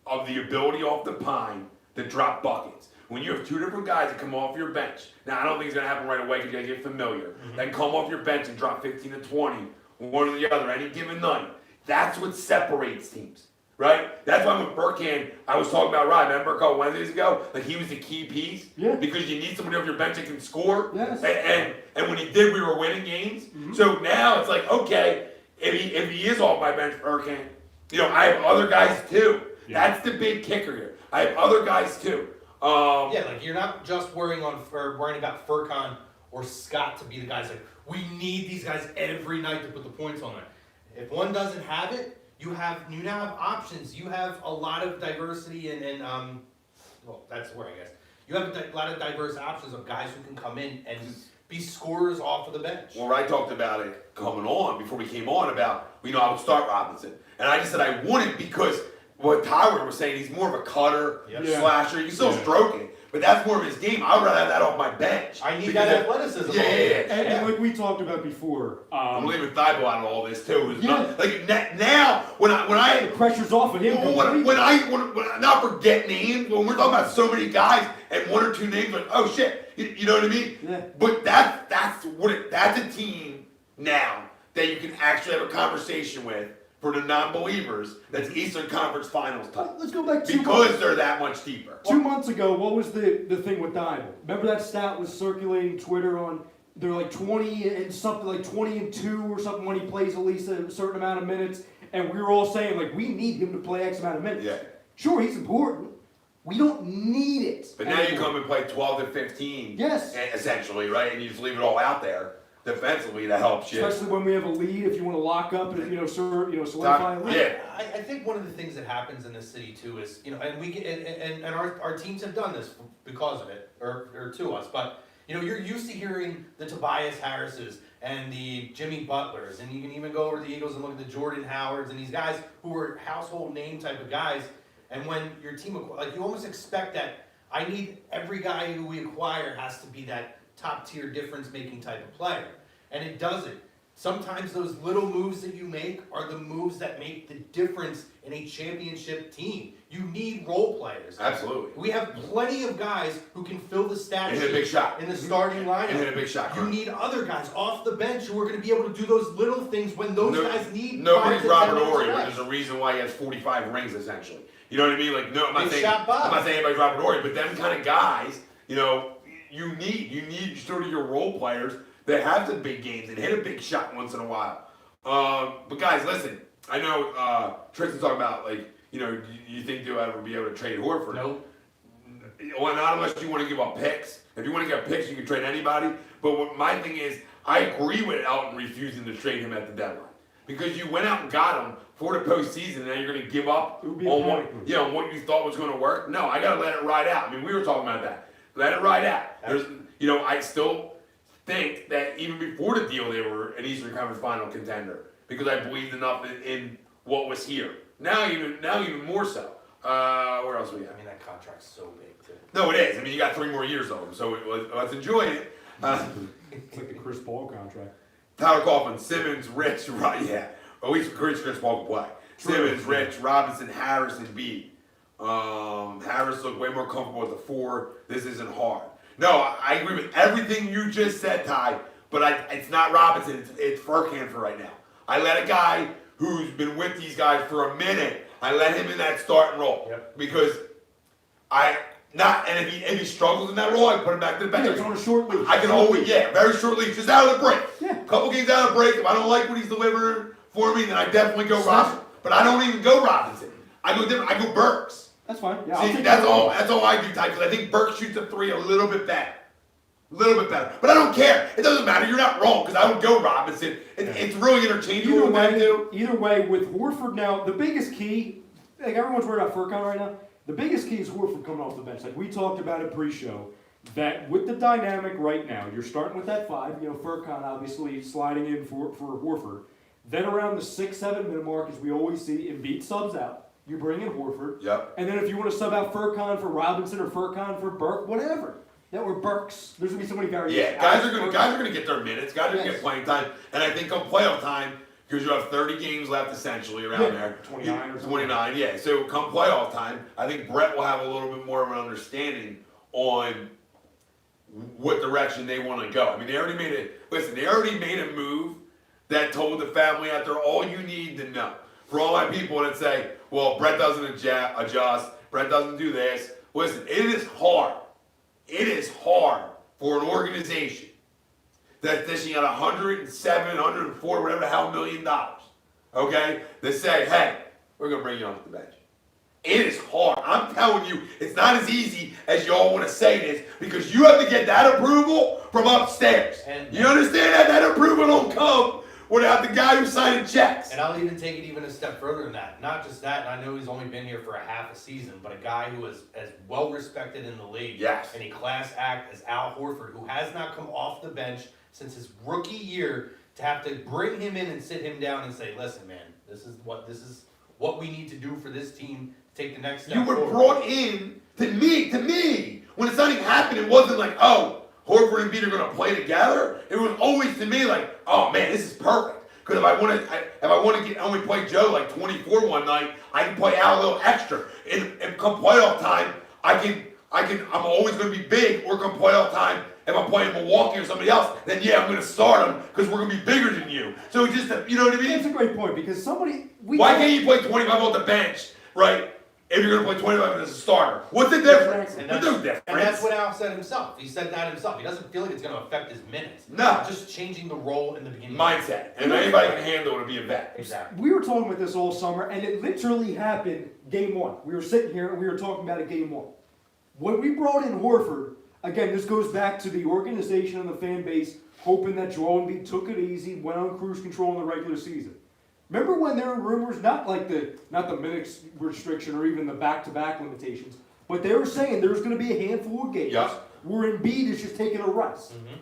of the ability off the pine to drop buckets. When you have two different guys that come off your bench, now I don't think it's going to happen right away because you got to get familiar, then come off your bench and drop 15 to 20, one or the other, any given night. That's what separates teams, right? That's why with Burkhand, I was talking about Rod, remember a couple Wednesdays ago? Like he was the key piece. Yeah. Because you need somebody off your bench that can score. Yes. And when he did, we were winning games. So now it's like, okay, if he is off my bench, Burkhand, you know, I have other guys too. Yeah. That's the big kicker here. I have other guys too. Yeah, like you're not just worrying about Furkan or Scott to be the guys. Like we need these guys every night to put the points on there. If one doesn't have it, you now have options. You have a lot of diversity and well, that's the word I guess. You have a lot of diverse options of guys who can come in and be scorers off of the bench. Well, I talked about it coming on before we came on about, you know, I would start Robinson. And I just said I wouldn't because what Tyler was saying, he's more of a cutter, Yep. slasher. You can still stroke it, but that's more of his game. I would rather have that off my bench. I need Because that athleticism. Yeah. And like we talked about before, I'm leaving Thibault out of all this too. It's Yeah. not, like now, when I the pressure's off of him. when I not forget names, when we're talking about so many guys and one or two names, like, oh shit, you know what I mean? Yeah. But that's a team now that you can actually have a conversation with for the non-believers. That's Eastern Conference Finals type Let's go back because they're that much deeper. 2 months ago, what was the thing with Diamond? Remember that stat was circulating Twitter on they're like 20 and something like 20 and 2 or something when he plays at least a certain amount of minutes, and we were all saying like we need him to play X amount of minutes. Yeah. Sure, he's important. We don't need it. But now you anymore. come and play 12 to 15, Yes. essentially, right? And you just leave it all out there defensively to help you. Especially when we have a lead, if you want to lock up and solidify a lead. Yeah. I think one of the things that happens in this city too is, you know, and we get, and our teams have done this because of it, or to us, but you know, you're used to hearing the Tobias Harrises and the Jimmy Butlers, and you can even go over to the Eagles and look at the Jordan Howards and these guys who are household name type of guys. And when your team, like you almost expect that I need every guy who we acquire has to be that top tier difference making type of player. And it doesn't. Sometimes those little moves that you make are the moves that make the difference in a championship team. You need role players. Absolutely. We have plenty of guys who can fill the stat And hit a sheet big shot. in the starting lineup. And hit a big shot. You need other guys off the bench who are going to be able to do those little things when those guys need. Nobody's 5 to 10 Robert minutes Ory, but rest. there's a reason why he has 45 rings essentially. You know what I mean? Like, no, I'm not Big saying shot Bob. I'm not saying anybody's Robert Ory, but them kind of guys, you know, you need sort of your role players that have the big games and hit a big shot once in a while. But guys, listen, I know Tristan's talking about, like, you know, do you think they'll ever be able to trade Horford? Nope. Well, not unless you want to give up picks. If you want to get picks, you can trade anybody. But what my thing is, I agree with Elton refusing to trade him at the deadline. Because you went out and got him for the postseason, and now you're going to give up It would be a on what, panic move. you know, what you thought was going to work. No, I got to let it ride out. I mean, we were talking about that. Let it ride out. There's, you know, I still think that even before the deal, they were an Eastern Conference Final contender because I believed enough in what was here. Now even more so. Where else we I have? mean, that contract's so big, too. No, it is. I mean, you got 3 more years of them, so let's enjoy it. It's like the Chris Paul contract. Tyler Coughlin, Simmons, Rich, yeah. At least Chris Paul can play. Simmons, Rich, Robinson, Harris, and B. Harris looked way more comfortable with the 4. This isn't hard. No, I agree with everything you just said, Ty, but it's not Robinson, it's Furkan for right now. I let a guy who's been with these guys for a minute, I let him in that starting role. Yep. Because if he struggles in that role, I put him back to the bench. Yeah, it's on a short leash. I can always, very short leash, just out of the break. Yeah. Couple games out of the break. If I don't like what he's delivering for me, then I definitely go Robinson. But I don't even go Robinson. I go different. I go Burks. That's fine. Yeah, I'll See, take that's that. all. That's all I do, Ty. Because I think Burks shoots a 3 a little bit better. But I don't care. It doesn't matter. You're not wrong because I would go Robinson. It's really interchangeable with them too. Either way, with Horford now, the biggest key, like everyone's worried about Furkan right now, the biggest key is Horford coming off the bench. Like we talked about it pre-show, that with the dynamic right now, you're starting with that 5, you know, Furkan obviously sliding in for Horford. Then around the 6-7 minute mark, as we always see, Embiid subs out. You bring in Horford. Yep. And then if you want to sub out Furkan for Robinson or Furkan for Burke, whatever. That were Burks. There's gonna be so many variations. Yeah, guys are gonna get their minutes. Guys are gonna get playing time. And I think come playoff time, because you have 30 games left essentially around there. 29 or something. 29, yeah. So come playoff time, I think Brett will have a little bit more of an understanding on what direction they want to go. I mean, they already made a move that told the family out there all you need to know. For all my people that say, well, Brett doesn't adjust, Brett doesn't do this. Listen, it is hard. It is hard for an organization that's dishing out 107, 104, whatever the hell $1 million, okay, to say, hey, we're going to bring you off the bench. It is hard. I'm telling you, it's not as easy as you all want to say it is because you have to get that approval from upstairs. And- you understand that? That approval don't come without the guy who's signing checks. And I'll even take it even a step further than that. Not just that, and I know he's only been here for a half a season, but a guy who is as well respected in the league Yes. and a class act as Al Horford, who has not come off the bench since his rookie year, to have to bring him in and sit him down and say, listen, man, this is what we need to do for this team to take the next step You were forward. brought in to me. When it's not even happened, it wasn't like, oh, Horford and Embiid are going to play together. It was always to me like, oh man, this is perfect. Because if I want to only play Joe like 24 one night, I can play Al a little extra. And come playoff time, I'm always going to be big. Or come playoff time, if I'm playing Milwaukee or somebody else, then yeah, I'm going to start them because we're going to be bigger than you. So just, you know what I mean? That's a great point because Why can't you play 25 off the bench, right? If you're going to play 25 as a starter, what's the difference? And There's that's, no difference. and that's what Al said himself. He said that himself. He doesn't feel like it's going to affect his minutes. No. Just changing the role in the beginning. Mindset. And if anybody can handle it, it'll be a vet. Exactly. We were talking about this all summer, and it literally happened game 1. We were sitting here and we were talking about it game 1. When we brought in Horford, again, this goes back to the organization and the fan base hoping that Joel Embiid took it easy, went on cruise control in the regular season. Remember when there were rumors, not the minutes restriction or even the back-to-back limitations, but they were saying there's going to be a handful of games where Embiid is just taking a rest. Mm-hmm.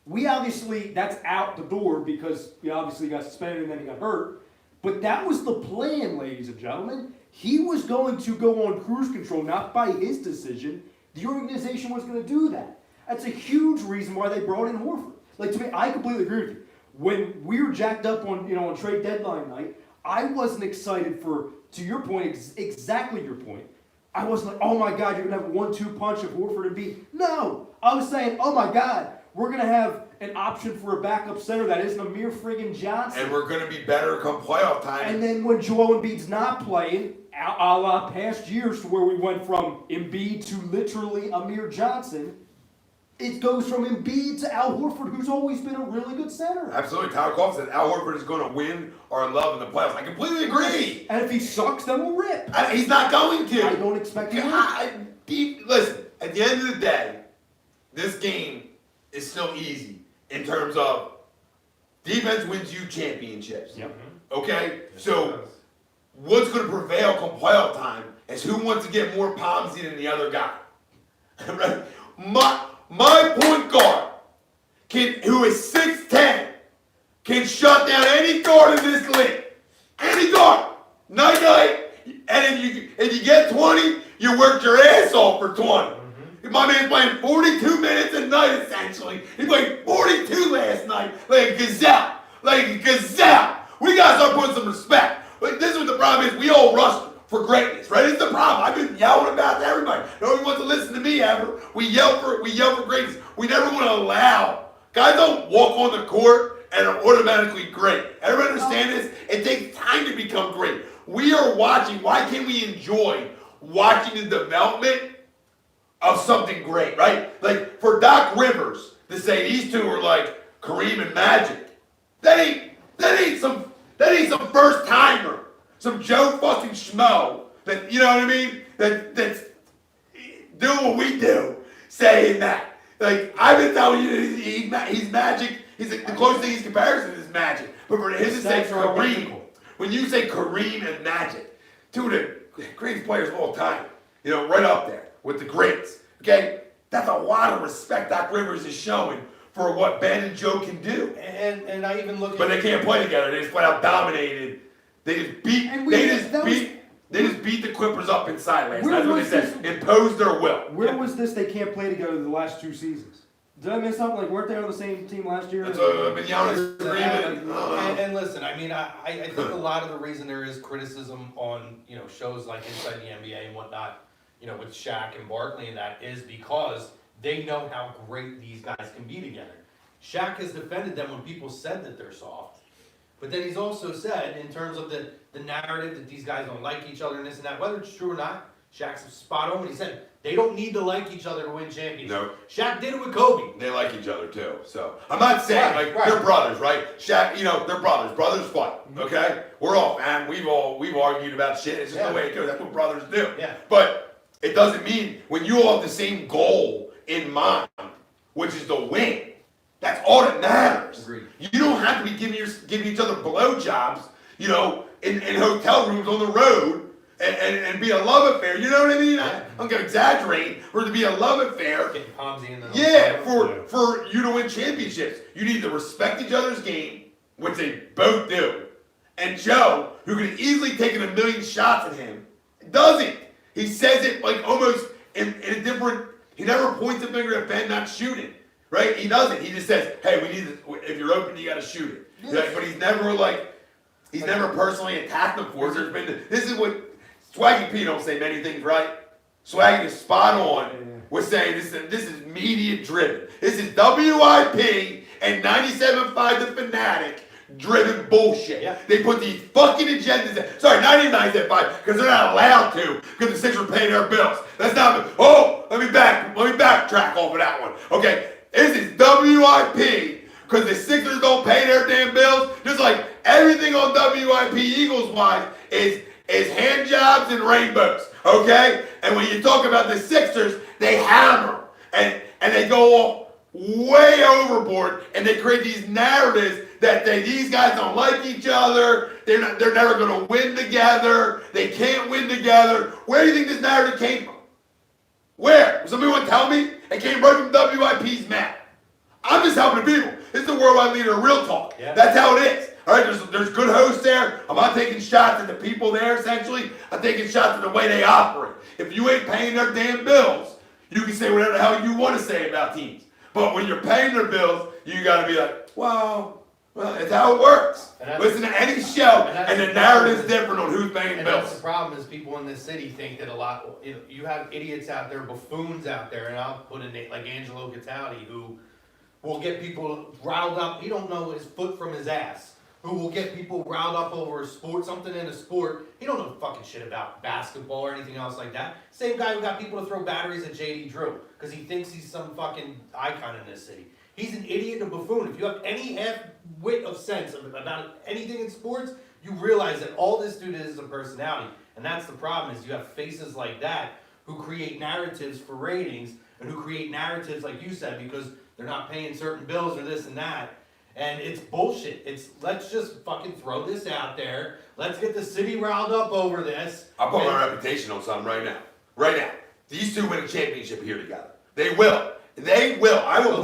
We obviously, that's out the door because he obviously got suspended and then he got hurt. But that was the plan, ladies and gentlemen. He was going to go on cruise control, not by his decision. The organization was going to do that. That's a huge reason why they brought in Horford. Like, to me, I completely agree with you. When we were jacked up on, on trade deadline night, I wasn't excited for to your point, exactly your point, I wasn't like, oh my God, you're going to have a 1-2 punch of Horford and Embiid. No, I was saying, oh my God, we're going to have an option for a backup center that isn't Amir friggin' Johnson. And we're going to be better come playoff time. And then when Joel Embiid's not playing, a la past years to where we went from Embiid to literally Amir Johnson, it goes from Embiid to Al Horford, who's always been a really good center. Absolutely. Tyler Coffin said Al Horford is going to win our love in the playoffs. I completely agree. And if he sucks, then we'll rip. He's not going to. I don't expect him to. Listen, at the end of the day, this game is still easy in terms of defense wins you championships. Yep. Okay? So what's going to prevail come playoff time is who wants to get more palmsy than the other guy. Right? My point guard, who is 6'10", can shut down any guard in this league. Any guard. Night. And if you get 20, you worked your ass off for 20. My man's playing 42 minutes a night, essentially. He played 42 last night, like a gazelle. We gotta start putting some respect. Like, this is what the problem is. We all rush for greatness, right? It's the problem. I've been yelling about it to everybody. Nobody wants to listen to me ever. We yell for greatness. We never want to allow. Guys don't walk on the court and are automatically great. Everybody understand this? It takes time to become great. We are watching. Why can't we enjoy watching the development of something great, right? Like for Doc Rivers to say these two are like Kareem and Magic, that ain't some first timer, some Joe fucking schmo that, you know what I mean? That's doing what we do, saying that. Like I've been telling you, he's Magic. He's the closest thing he's comparison is Magic. But for his to say Kareem, when you say Kareem and Magic, two of the greatest players of all time, you know, right up there with the greats. Okay, that's a lot of respect Doc Rivers is showing for what Ben and Joe can do. And I even look at. But they can't play together. They just flat out dominated. They just beat. They just beat the Clippers up inside last night. That's what they said. Imposed their will. Where was this? They can't play together the last 2 seasons. Did I miss something? Like, weren't they on the same team last year? That's been Giannis agreement. And listen, I mean, I think a lot of the reason there is criticism on, you know, shows like Inside the NBA and whatnot, you know, with Shaq and Barkley and that is because they know how great these guys can be together. Shaq has defended them when people said that they're soft. But then he's also said, in terms of the narrative that these guys don't like each other and this and that, whether it's true or not, Shaq's spot on when he said they don't need to like each other to win championships. No. Shaq did it with Kobe. They like each other too. So I'm not saying they're brothers, right? Shaq, you know, they're brothers. Brothers fight. Okay? We're all fam. We've argued about shit. It's just the way it goes. That's what brothers do. Yeah. But it doesn't mean when you all have the same goal in mind, which is to win. That's all that matters. Agreed. You don't have to be giving each other blowjobs, you know, in hotel rooms on the road and be a love affair. You know what I mean? I'm gonna exaggerate for it to be a love affair. Getting palmsy in the For you to win championships, you need to respect each other's game, which they both do. And Joe, who could easily taken 1 million shots at him, doesn't. He says it like almost in a different. He never points a finger at Ben not shooting. Right? He doesn't. He just says, "Hey, we need to, if you're open, you got to shoot it." Yes. Right? But he's never personally attacked them for it. There's been this is what Swaggy P don't say many things right. Swaggy is spot on with saying this is media driven. This is WIP and 97.5 The Fanatic driven bullshit. Yeah. They put these fucking agendas in. Sorry, not even 97.5 because they're not allowed to because the Sixers pay their bills. That's not. Oh, let me backtrack off of that one. Okay. This is WIP because the Sixers don't pay their damn bills. Just like everything on WIP Eagles wise is hand jobs and rainbows. Okay? And when you talk about the Sixers, they hammer and they go off way overboard and they create these narratives that these guys don't like each other. They're never going to win together. They can't win together. Where do you think this narrative came from? Where? Somebody want to tell me? It came right from WIP's mouth. I'm just helping the people. This is the worldwide leader of real talk. Yeah. That's how it is. All right, there's good hosts there. I'm not taking shots at the people there, essentially. I'm taking shots at the way they operate. If you ain't paying their damn bills, you can say whatever the hell you want to say about teams. But when you're paying their bills, you got to be like, well, Well, it's how it works. And that's- Listen to any show, that's and the the narrative's problem. different on who's paying And that's the bills. problem is people in this city think that a lot, you have idiots out there, buffoons out there, and I'll put a name like Angelo Cataldi, who will get people riled up, he don't know his foot from his ass. Who will get people riled up over a sport, something in a sport, he don't know fucking shit about basketball or anything else like that. Same guy who got people to throw batteries at JD Drew, cause he thinks he's some fucking icon in this city. He's an idiot and a buffoon. If you have any half wit of sense about anything in sports, you realize that all this dude is a personality. And that's the problem, is you have faces like that who create narratives for ratings, and who create narratives, like you said, because they're not paying certain bills or this and that. And it's bullshit. It's, let's just fucking throw this out there. Let's get the city riled up over this. I'll put And- my reputation on something right now. Right now. These two win a championship here together. They will. They will. I will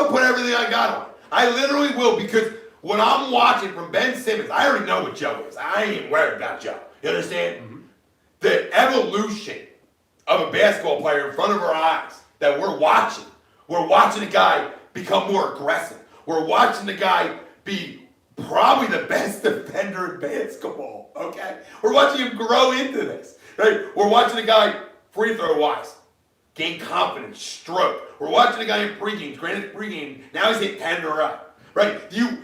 put everything I got on it. I literally will, because what I'm watching from Ben Simmons, I already know what Joe is. I ain't worried about Joe. You understand? The evolution of a basketball player in front of our eyes that we're watching. We're watching a guy become more aggressive. We're watching the guy be probably the best defender in basketball, okay? We're watching him grow into this, right? We're watching a guy, free throw wise, gain confidence, stroke. We're watching a guy in pregame, granted pregame, now he's hit 10 in a row, right?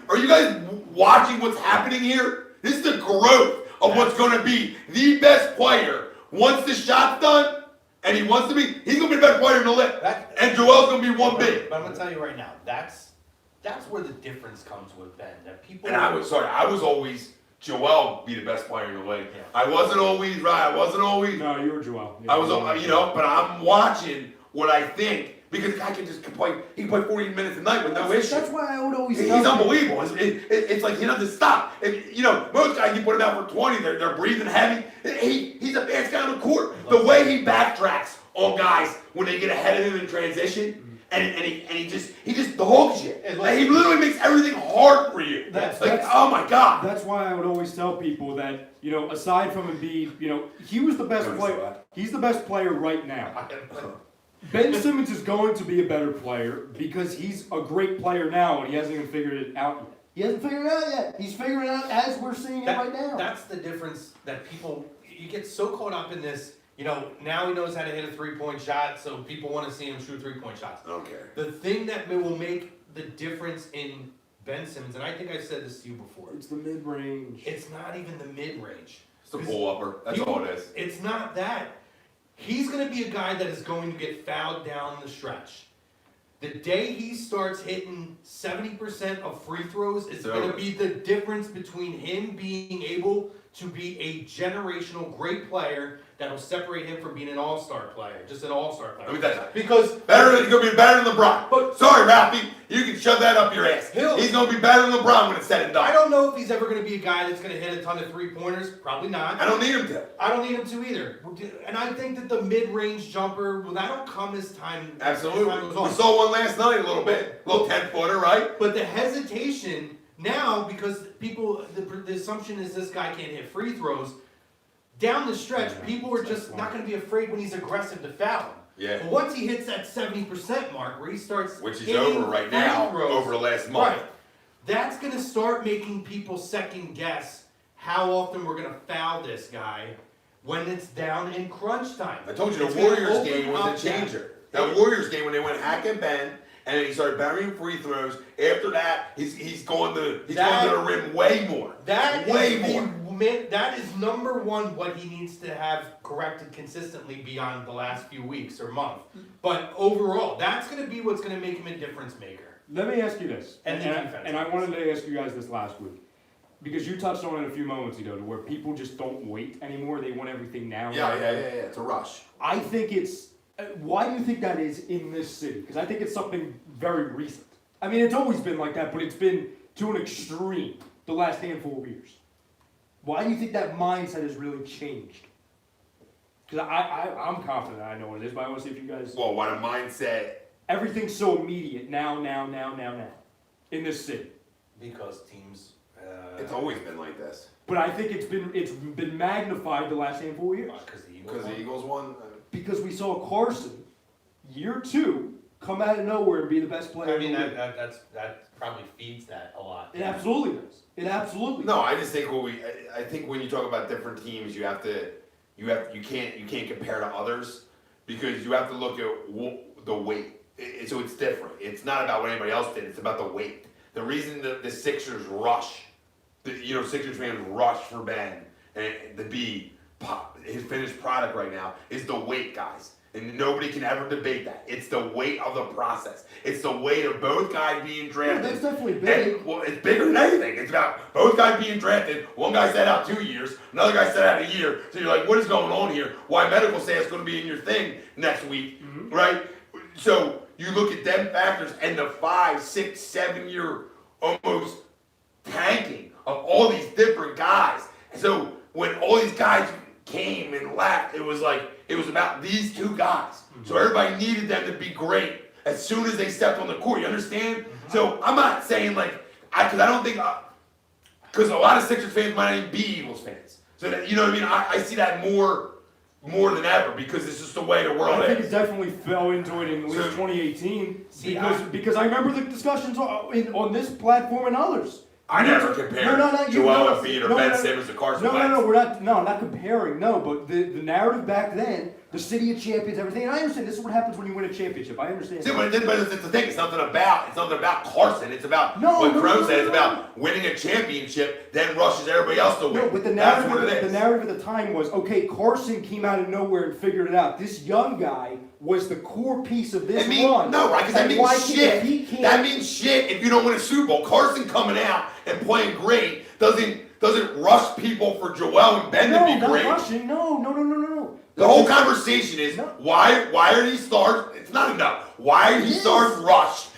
Are you guys watching what's happening here? This is the growth of what's gonna be the best player once the shot's done, and he wants to be, he's gonna be the best player in the league. And Joel's gonna be 1B. But I'm gonna tell you right now, that's where the difference comes with Ben. That people. And I was always Joel be the best player in the league. Yeah. I wasn't always right. I wasn't always. No, you were Joel. I was, but I'm watching what I think, because the guy can just play. He can play 40 minutes a night with no issue. That's why I would always. He's tell people- unbelievable. It's like he doesn't stop. Most guys you put him out for 20, they're breathing heavy. He's a fast guy on the court. The way he backtracks on guys when they get ahead of him in transition. And he just dogs you. And Like, he literally makes everything hard for you. That's- oh my God. That's why I would always tell people that, aside from Embiid, he was the best Notice player. that. He's the best player right now. Ben Simmons is going to be a better player because he's a great player now and he hasn't even figured it out yet. He hasn't figured it out yet. He's figuring it out as we're seeing it right now. That's the difference that people, you get so caught up in this, now he knows how to hit a 3-point shot, so people want to see him shoot 3-point shots. I don't care. The thing that will make the difference in Ben Simmons, and I think I've said this to you before, It's the mid-range. it's not even the mid-range. It's a pull upper. That's all it is. It's not that. He's going to be a guy that is going to get fouled down the stretch. The day he starts hitting 70% of free throws is It's going to over. be the difference between him being able to be a generational great player that'll separate him from being an all-star player, just an all-star player. Let me tell you. Because He's gonna be better than LeBron. But- Sorry, Ralphie, you can shove that up your ass. He's gonna be better than LeBron when it's said and I done. don't know if he's ever going to be a guy that's going to hit a ton of three-pointers. Probably not. I don't need him to. I don't need him to either. And I think that the mid-range jumper, well, that'll come as time. as time Absolutely. goes We on. saw one last night a little bit. A little 10-footer, right? But the hesitation now, because people, the assumption is this guy can't hit free throws. Down the stretch, people are just not going to be afraid when he's aggressive to foul him. Yeah. But once he hits that 70% mark, where he starts, Which is hitting over right free now, throws, over the last month. right? That's going to start making people second guess how often we're going to foul this guy when it's down in crunch time. I told you It's the gonna Warriors open game up was a changer. That Warriors game when they went hack and bend, and then he started burying free throws. After that, he's going to the rim way more. That way is more. that is number one what he needs to have corrected consistently beyond the last few weeks or month. But overall, that's going to be what's going to make him a difference maker. Let me ask you this, And the defense. and I wanted to ask you guys this last week, because you touched on it a few moments ago, to where people just don't wait anymore, they want everything now. Yeah. It's a rush. I think it's, why do you think that is in this city? Because I think it's something very recent. I mean, it's always been like that, but it's been to an extreme the last handful of years. Why do you think that mindset has really changed? Because I'm confident I know what it is, but I want to see if you guys, Well, what a mindset. everything's so immediate, now, in this city. Because teams. It's always been like this. But I think it's been magnified the last handful of years. Because the Eagles. Because the won. Eagles won. Because we saw Carson, year 2, come out of nowhere and be the best player. I mean, in the league. that probably feeds that a lot. It absolutely does. It absolutely. No, I just think I think when you talk about different teams, you can't compare to others because you have to look at the weight. So it's different. It's not about what anybody else did. It's about the weight. The reason the Sixers rush, Sixers fans rush for Ben and to be his finished product right now is the weight, guys. And nobody can ever debate that. It's the weight of the process. It's the weight of both guys being drafted. Yeah, that's definitely big. And, well, it's bigger than anything. It's about both guys being drafted. One guy sat out 2 years. Another guy sat out a year. So you're like, what is going on here? Why medical say it's going to be in your thing next week, right? So you look at them factors and the 5, 6, 7 year almost tanking of all these different guys. So when all these guys came and left, it was about these two guys. So everybody needed them to be great as soon as they stepped on the court. You understand? So I'm not saying because I don't think, because a lot of Sixers fans might not even be Eagles fans. So that, you know what I mean? I see that more than ever because it's just the way the world I think is. it definitely fell into it in at least 2018 because I remember the discussions on this platform and others. I never compared Joel Embiid or Ben Simmons to Carson Wentz. We're not comparing, but the narrative back then, the city of champions, everything, and I understand this is what happens when you win a championship. I understand. See, but it's the thing. It's nothing about Carson. It's about what No, Crow no, said. no, It's about winning a championship, then rushes everybody else to win. No, but the That's narrative, what it is. the narrative at the time was, okay, Carson came out of nowhere and figured it out. This young guy was the core piece of this run. No, right? Because that And means why shit. he can't- That means shit if you don't win a Super Bowl. Carson coming out and playing great doesn't rush people for Joel and Ben to be not great. rushing. No. The whole conversation is No. why are these stars? It's not enough. Why are these stars rushed?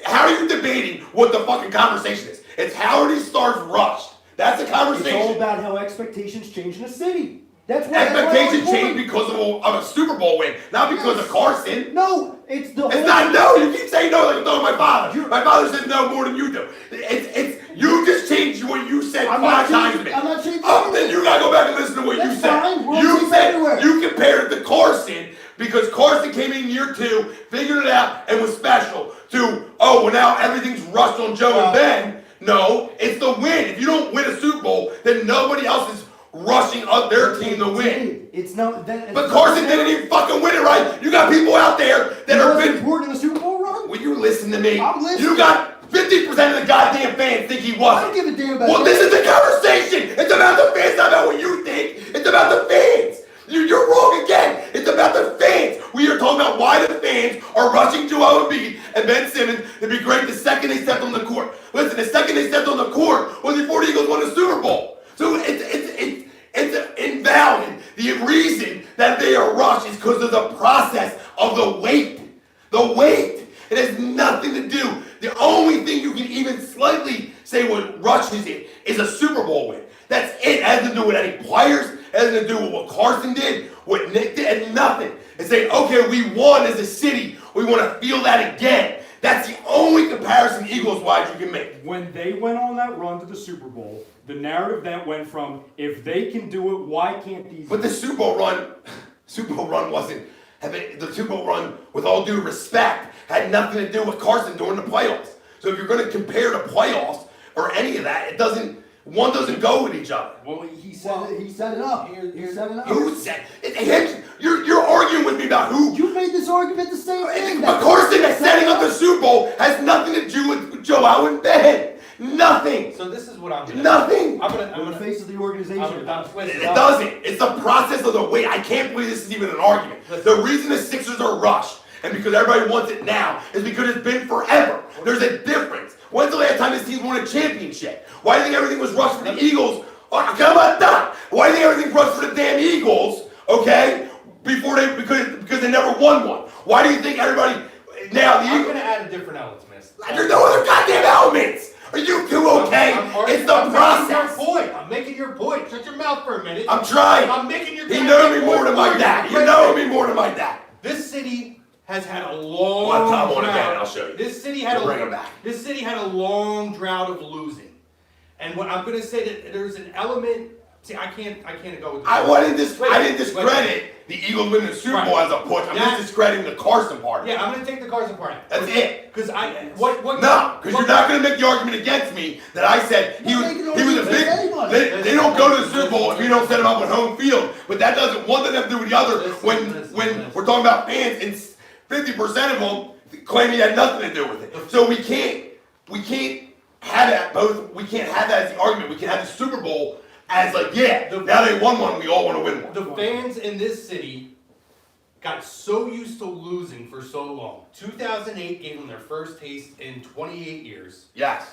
How are you debating what the fucking conversation is? It's how are these stars rushed? That's the It's all conversation. about how expectations change in a city. That's why Expectations change because of a Super Bowl win, not because of Carson. No, it's the It's whole. not no. You keep saying no like I'm talking to my father. My father says no more than you do. It's you just changed what you said I'm 5 not times to changing- me. I'm not changing Oh, then anything. you gotta go back and listen to what you That's said. fine. We're on You tape said everywhere. you compared it to Carson because Carson came in year 2, figured it out, and was special. To well now everything's rushed on Joe and Ben. No, it's the win. If you don't win a Super Bowl, then nobody else is rushing up their team to win. It's not that. But Carson didn't even fucking win it, right? You got people out there that are been. important in the Super Bowl run. Will you listen to me? I'm listening. You got 50% of the goddamn fans think he wasn't. I don't give a damn about Well, that. this is the conversation. It's about the fans, not about what you think. It's about the fans. You're wrong again. It's about the fans. We are talking about why the fans are rushing Joel Embiid and Ben Simmons to be great the second they stepped on the court. Listen, the second they stepped on the court was before the Eagles won the Super Bowl. So it's invalid. The reason that they are rushed is because of the process of the wait. The wait. It has nothing to do. The only thing you can even slightly say what rushes it is a Super Bowl win. That's it. It has to do with any players. It has to do with what Carson did, what Nick did, and nothing. And say, okay, we won as a city. We want to feel that again. That's the only comparison Eagles-wise you can make. When they went on that run to the Super Bowl, the narrative then went from, if they can do it, why can't these? But the Super Bowl run wasn't. The Super Bowl run, with all due respect, had nothing to do with Carson during the playoffs. So if you're going to compare the playoffs or any of that, one doesn't go with each other. Well, he set it up. He set it up. Who said? You're arguing with me about who. You made this argument the same thing. But Carson is setting up the Super Bowl has nothing to do with Joel and Ben. Nothing. So this is what I'm gonna. Nothing. I'm On gonna the face of the organization. It doesn't. It's the process of the wait. I can't believe this is even an argument. The reason the Sixers are rushed and because everybody wants it now is because it's been forever. There's a difference. When's the last time this team won a championship? Why do you think everything was rushed for the Eagles? Oh, come on, done. Why do you think everything rushed for the damn Eagles? Okay, because they never won one. Why do you think everybody now the I'm Eagles? gonna add a different element, Miss. There's no other goddamn elements. Are you two okay? It's the process. I'm making your point. Shut your mouth for a minute. I'm trying. I'm making your He goddamn knows me point more than my for dad. you. You know me more than my dad. This city has had a long Well, come on drought. again, I'll show you. This city had You'll bring him back. This city had a long drought of losing. And what I'm going to say that there's an element See, I can't go with. I didn't discredit the Eagles winning the Super Bowl Right. as a push. I'm That- just discrediting the Carson part. Yeah, I'm gonna take the Carson part. That's it. Because No, because what- you're not going to make the argument against me that I said he was making no a argument big. against anybody. They don't go to the Super Bowl if you don't set them up with home field. But that doesn't one thing have to do with the other. Listen. When we're talking about fans, and 50% of them claim he had nothing to do with it. So we can't have that both. We can't have that as the argument. We can have the Super Bowl as like now they won one. We all want to win one. The fans in this city got so used to losing for so long. 2008 gave them their first taste in 28 years. Yes,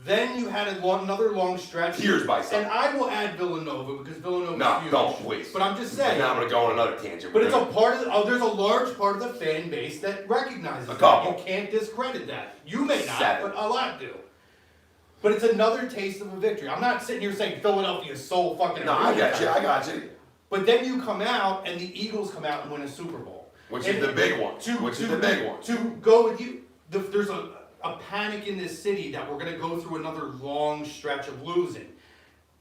Then you had another long stretch. tears by some. And I will add Villanova because Villanova No, huge. don't, please. But I'm just saying. Now I'm going to go on another tangent. But it's a part of there's a large part of the fan base that recognizes A that. couple. You can't discredit that. You may not, 7. but a lot do. But it's another taste of a victory. I'm not sitting here saying Philadelphia's so fucking No, I amazing. got you. But then you come out and the Eagles come out and win a Super Bowl. Which And is the big one. To go with you, there's a panic in this city that we're going to go through another long stretch of losing.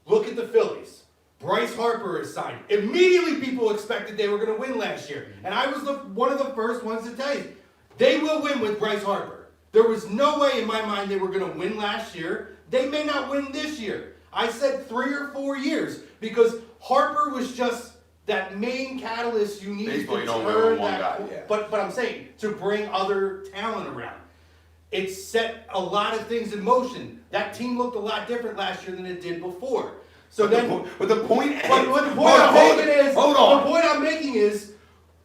Look at the Phillies. Bryce Harper is signed. Immediately people expected they were going to win last year. And I was one of the first ones to tell you, they will win with Bryce Harper. There was no way in my mind they were going to win last year. They may not win this year. I said 3 or 4 years because Harper was just that main catalyst you need Baseball, to you don't win turn with one that. guy, yeah. But I'm saying to bring other talent around. It set a lot of things in motion. That team looked a lot different last year than it did before. So But then, the point is, but the point I'm hold making is,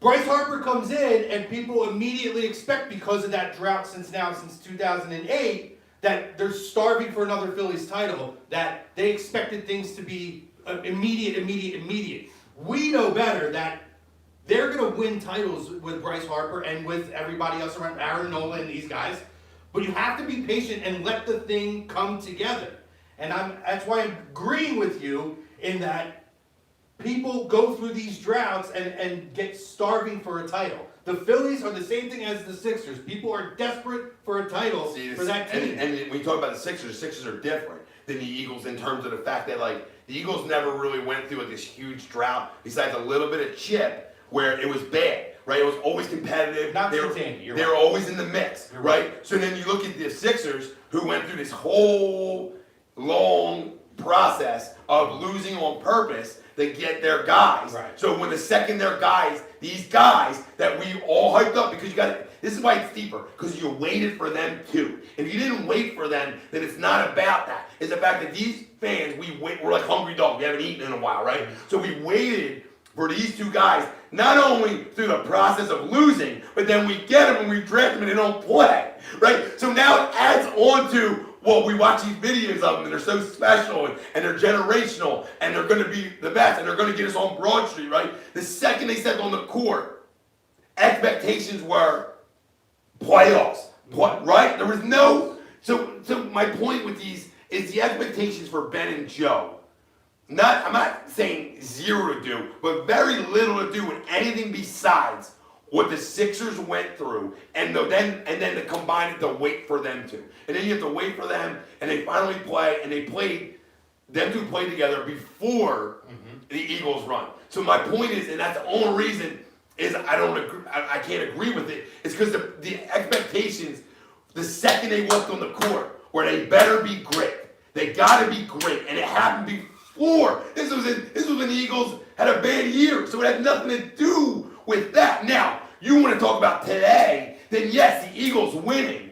Bryce Harper comes in and people immediately expect because of that drought since 2008 that they're starving for another Phillies title. That they expected things to be immediate. We know better that they're going to win titles with Bryce Harper and with everybody else around, Aaron Nola and these guys. But you have to be patient and let the thing come together. And that's why I'm agreeing with you in that people go through these droughts and get starving for a title. The Phillies are the same thing as the Sixers. People are desperate for a title for that team. And when you talk about the Sixers are different than the Eagles in terms of the fact that like the Eagles never really went through like this huge drought besides a little bit of chip where it was bad. Right, it was always competitive. Not they since Andy, you're were right. always in the mix, You're right? So then you look at the Sixers, who went through this whole long process of losing on purpose to get their guys. Right. So when the second their guys, these guys that we all hyped up because you got it. This is why it's deeper because you waited for them too. If you didn't wait for them, then it's not about that. It's the fact that these fans, we're like hungry dogs. We haven't eaten in a while, right? So we waited for these two guys, not only through the process of losing, but then we get them and we draft them and they don't play, right? So now it adds on to, well, we watch these videos of them and they're so special and they're generational and they're going to be the best and they're going to get us on Broad Street, right? The second they stepped on the court, expectations were playoffs, right? There was no, so my point with these is the expectations for Ben and Joe. I'm not saying zero to do, but very little to do with anything besides what the Sixers went through, and then to combine it to wait for them to, and then you have to wait for them, and they finally play, and them two played together before the Eagles run. So my point is, and that's the only reason is I can't agree with it, is because the expectations, the second they walked on the court, where they better be great, they got to be great, and it happened before. This was when the Eagles had a bad year, so it had nothing to do with that. Now, you want to talk about today, then yes, the Eagles winning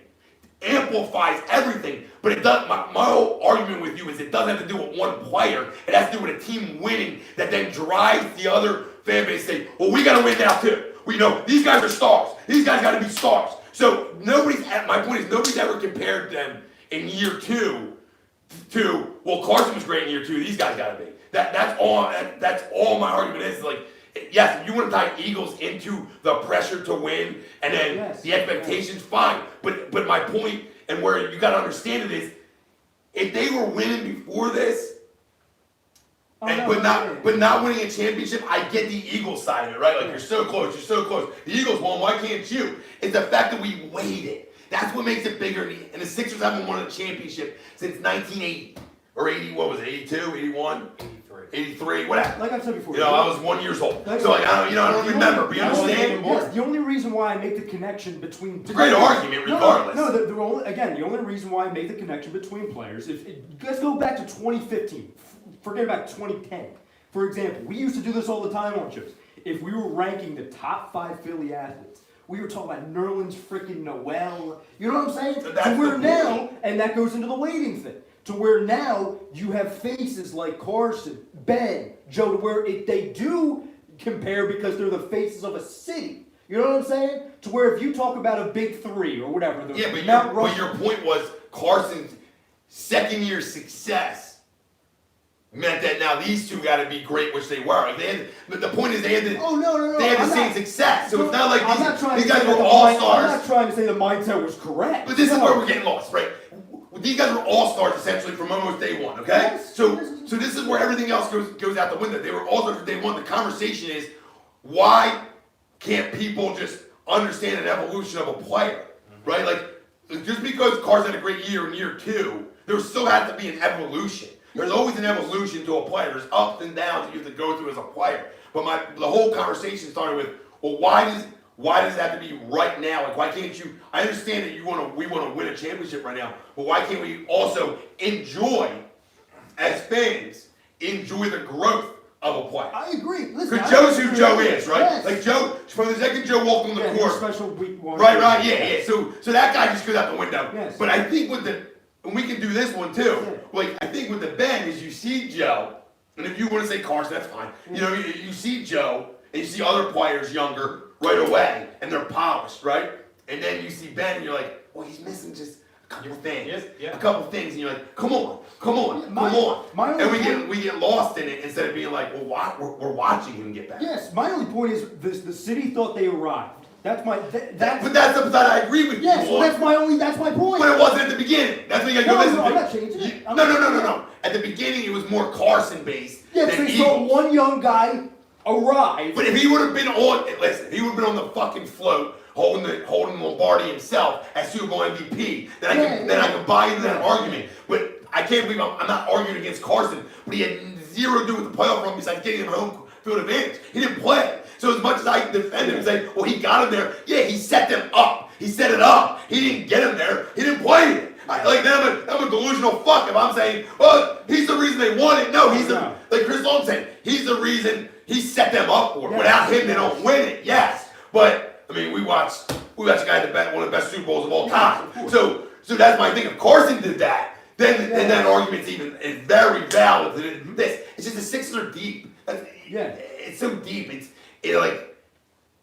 amplifies everything, but it does. My whole argument with you is it doesn't have to do with one player. It has to do with a team winning that then drives the other fan base to say, well, we got to win now too. We know these guys are stars. These guys got to be stars. So my point is nobody's ever compared them in year two to, well, Carson was great in year two. These guys got to be. That's all my argument is. Like, yes, if you want to tie Eagles into the pressure to win and then the expectations, fine. But my point and where you got to understand it is, if they were winning before this, but not winning a championship, I get the Eagles side of it, right? Like you're so close. The Eagles won. Why can't you? It's the fact that we waited. That's what makes it bigger. And the Sixers haven't won a championship since 1980 or 80. What was it? 82, 81, 83. 83, whatever. Like I've said before. You know, I was 1 year old. Like- So like, I don't remember, but you Yes, understand? yes, the only reason why I make the connection between It's a great argument, regardless. No, the only reason why I make the connection between players, let's go back to 2015. Forget about 2010. For example, we used to do this all the time on shows. If we were ranking the top 5 Philly athletes, we were talking about Nerlens freaking Noel. You know what I'm saying? So that's to where the now, point. and that goes into the weighting thing. To where now you have faces like Carson, Ben, Joe, to where they do compare because they're the faces of a city. You know what I'm saying? To where if you talk about a big three or whatever, the Yeah, but Mount but Rushmore. your point was Carson's second year success meant that now these two got to be great, which they were. Like but the point is they had the Oh no! they had the I'm same not- success. So it's not like I'm not trying these to guys say were that the all I'm stars. not trying to say the mindset was correct. But this is No. where we're getting lost, right? These guys were all stars essentially from almost day one. Okay, Yes. so this is where everything else goes out the window. They were all stars from day one. The conversation is why can't people just understand an evolution of a player, right? Like just because Carson had a great year in year 2, there still has to be an evolution. There's always an evolution to a player. There's ups and downs that you have to go through as a player. But the whole conversation started with, well, why does it have to be right now? Like, why can't you? I understand that we want to win a championship right now, but why can't we also enjoy, as fans, enjoy the growth of a player? I agree. Listen, Because I Joe's who agree. Joe is, right? Yes. Like Joe, from the second Joe walked on the Yeah, court, special week one. right, yeah. So that guy just goes out the window. Yes. But I think and we can do this one too. Yeah. Like I think with the Ben is you see Joe, and if you want to say Carson, that's fine. You know, you see Joe and you see other players younger right away, and they're polished, right? And then you see Ben, and you're like, well, he's missing just a couple things, yeah. a couple things, and you're like, come on, My and only we get lost in it instead of being like, well, we're watching him get better. Yes, my only point is the city thought they arrived. That's my that's But that's the side I agree with yes. you Well, on. that's my point. But it wasn't at the beginning. That's when you gotta go No, listen no, to. I'm not changing it. I'm No, not changing no. At the beginning, it was more Carson based Yeah, than they saw Eagles. one young guy arrive. But if he would have been if he would have been on the fucking float, holding Lombardi himself as Super Bowl MVP, then I can buy into that argument. But I can't believe I'm not arguing against Carson. But he had zero to do with the playoff run besides getting him home field advantage. He didn't play. So as much as I defend him and say, well, he got him there. Yeah, he set them up. He set it up. He didn't get him there. He didn't play it. I'm a delusional fuck if I'm saying, well, he's the reason they won it. No, like Chris Long said, he's the reason he set them up for it. Yes. Without him, they don't win it. Yes, but I mean, we watched a guy that one of the best Super Bowls of all time. So that's my thing. If Carson did that, then that argument's is very valid. It's just the Sixers are deep. It's so deep. It like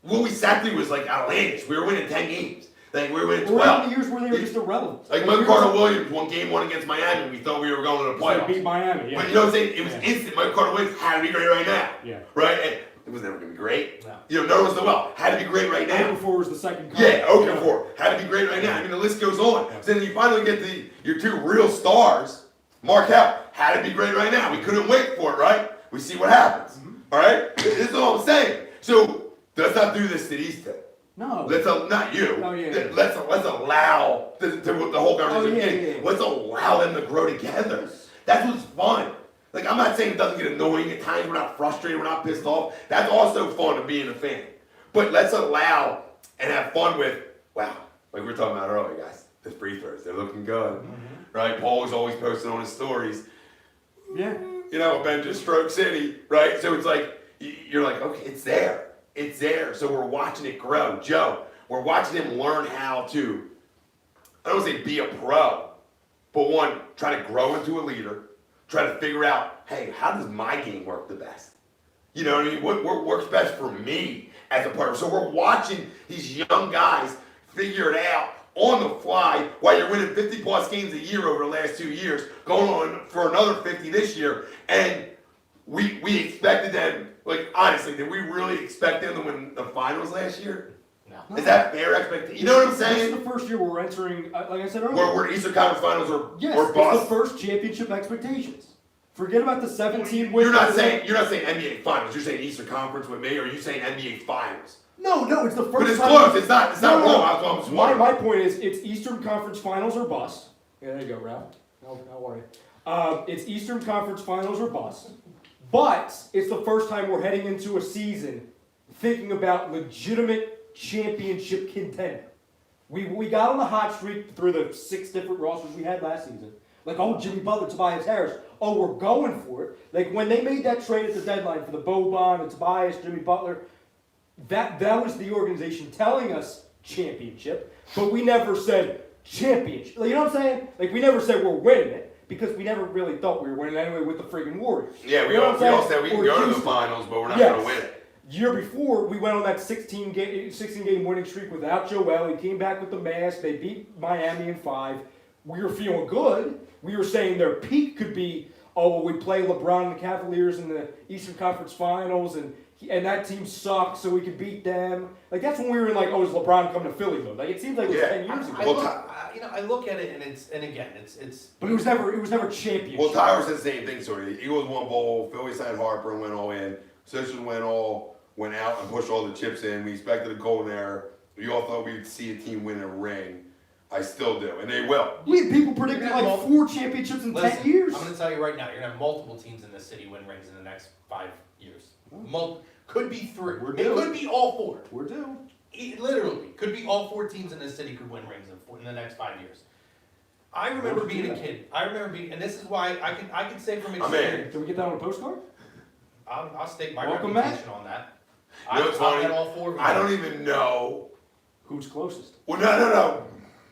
what we sat through was like outlandish. We were winning 10 games. Like we were winning 12. Or in the years where they were just irrelevant. Like Mike Carter Williams won game 1 against Miami. We thought we were going to the They playoffs. beat Miami. Yeah. But you know what I'm saying? It was instant. Mike Carter Williams had to be great right now. Yeah. Right? And it was never going to be great. No. You know, Nerlens Noel had to be great right now. Okafor was the second. Yeah, Okafor had to be great right now. I mean, the list goes on. So then you finally get your 2 real stars. Markelle had to be great right now. We couldn't wait for it, right? We see what happens. All right? This is all I'm saying. So let's not do this to these two. No. Not you. Oh, yeah. Let's allow the whole conversation. Oh, yeah. Let's allow them to grow together. That's what's fun. Like I'm not saying it doesn't get annoying at times. We're not frustrated. We're not pissed off. That's also fun of being a fan. But let's allow and have fun with. Wow, like we were talking about earlier, guys. The free throws, they're looking good, right? Paul was always posting on his stories. Yeah. You know, Ben just stroke city, right? So it's like you're like, okay, it's there. It's there. So we're watching it grow. Joe, we're watching him learn how to, I don't want to say be a pro, but one, try to grow into a leader, try to figure out, hey, how does my game work the best? You know what I mean? What works best for me as a player? So we're watching these young guys figure it out on the fly while you're winning 50 plus games a year over the last 2 years, going on for another 50 this year. And we expected them, like honestly, did we really expect them to win the finals last year? No. Is that fair expectation? You know what I'm This is saying? the first year we're entering, like I said earlier. Where Eastern Conference Finals or Yes, bust. it's the first championship expectations. Forget about the 17 wins. You're not saying NBA Finals. You're saying Eastern Conference with me, or are you saying NBA Finals? No, it's the first But it's time. close. It's not No, wrong. That's what I'm just wondering. My point is, it's Eastern Conference Finals or bust. Yeah, there you go, Ralph. No worry. It's Eastern Conference Finals or bust. But it's the first time we're heading into a season thinking about legitimate championship contender. We got on the hot streak through the 6 different rosters we had last season. Like, oh, Jimmy Butler, Tobias Harris. Oh, we're going for it. Like, when they made that trade at the deadline for the Boban and Tobias, Jimmy Butler, that was the organization telling us championship, but we never said championship. You know what I'm saying? Like, we never said we're winning it because we never really thought we were winning anyway with the friggin' Warriors. Yeah, we You know all what I'm saying? said we can Or go to the Houston. finals, but we're not Yes. going to win it. Year before, we went on that 16 game winning streak without Joel. He came back with the mask. They beat Miami in 5. We were feeling good. We were saying their peak could be, oh, well, we play LeBron and the Cavaliers in the Eastern Conference Finals, and that team sucks, so we could beat them. Like, that's when we were in, like, oh, is LeBron coming to Philly mode? Like, it seems like it was Yeah. 10 years ago. I look at it, and it's. But it was never championship. Well, Tyler said the same thing, so the Eagles won bowl, Philly signed Harper and went all in. Sixers went out and pushed all the chips in. We expected a golden era. We all thought we'd see a team win a ring. I still do, and they will. We had people predicting like 4 championships in 10 years. I'm going to tell you right now, you're going to have multiple teams in this city win rings in the next 5 years. Could be 3. We're It due. could be all 4. We're due. Literally, could be all 4 teams in this city could win rings in the next 5 years. I remember being a kid. And this is why I can say from I'm experience. Can we get that on a postcard? I'll stake my Welcome reputation on that. You know what's funny? I've had all 4 of them. I don't even know. Who's closest? Well, no.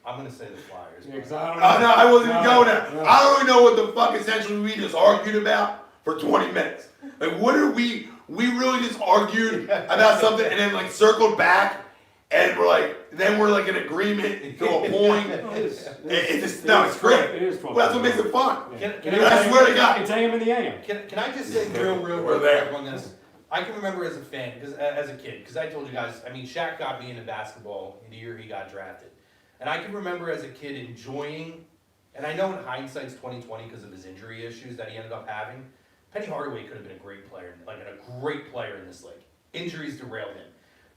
I'm going to say the Flyers. Yeah, 'cause I don't Oh, no, I wasn't even No, going there. no. I don't even know what the fuck essentially we just argued about for 20 minutes. Like, what are we really just argued about something and then, like, circled back and we're like in agreement to a point. It's great. It is 12. Well, that's what makes it fun. Can I swear to God. It's AM in the AM. Can I just say real We're there. quick on this? I can remember as a fan, as a kid, because I told you guys, I mean, Shaq got me into basketball the year he got drafted. And I can remember as a kid enjoying, and I know in hindsight's 2020 because of his injury issues that he ended up having, Penny Hardaway could have been a great player, like a great player in this league. Injuries derailed him.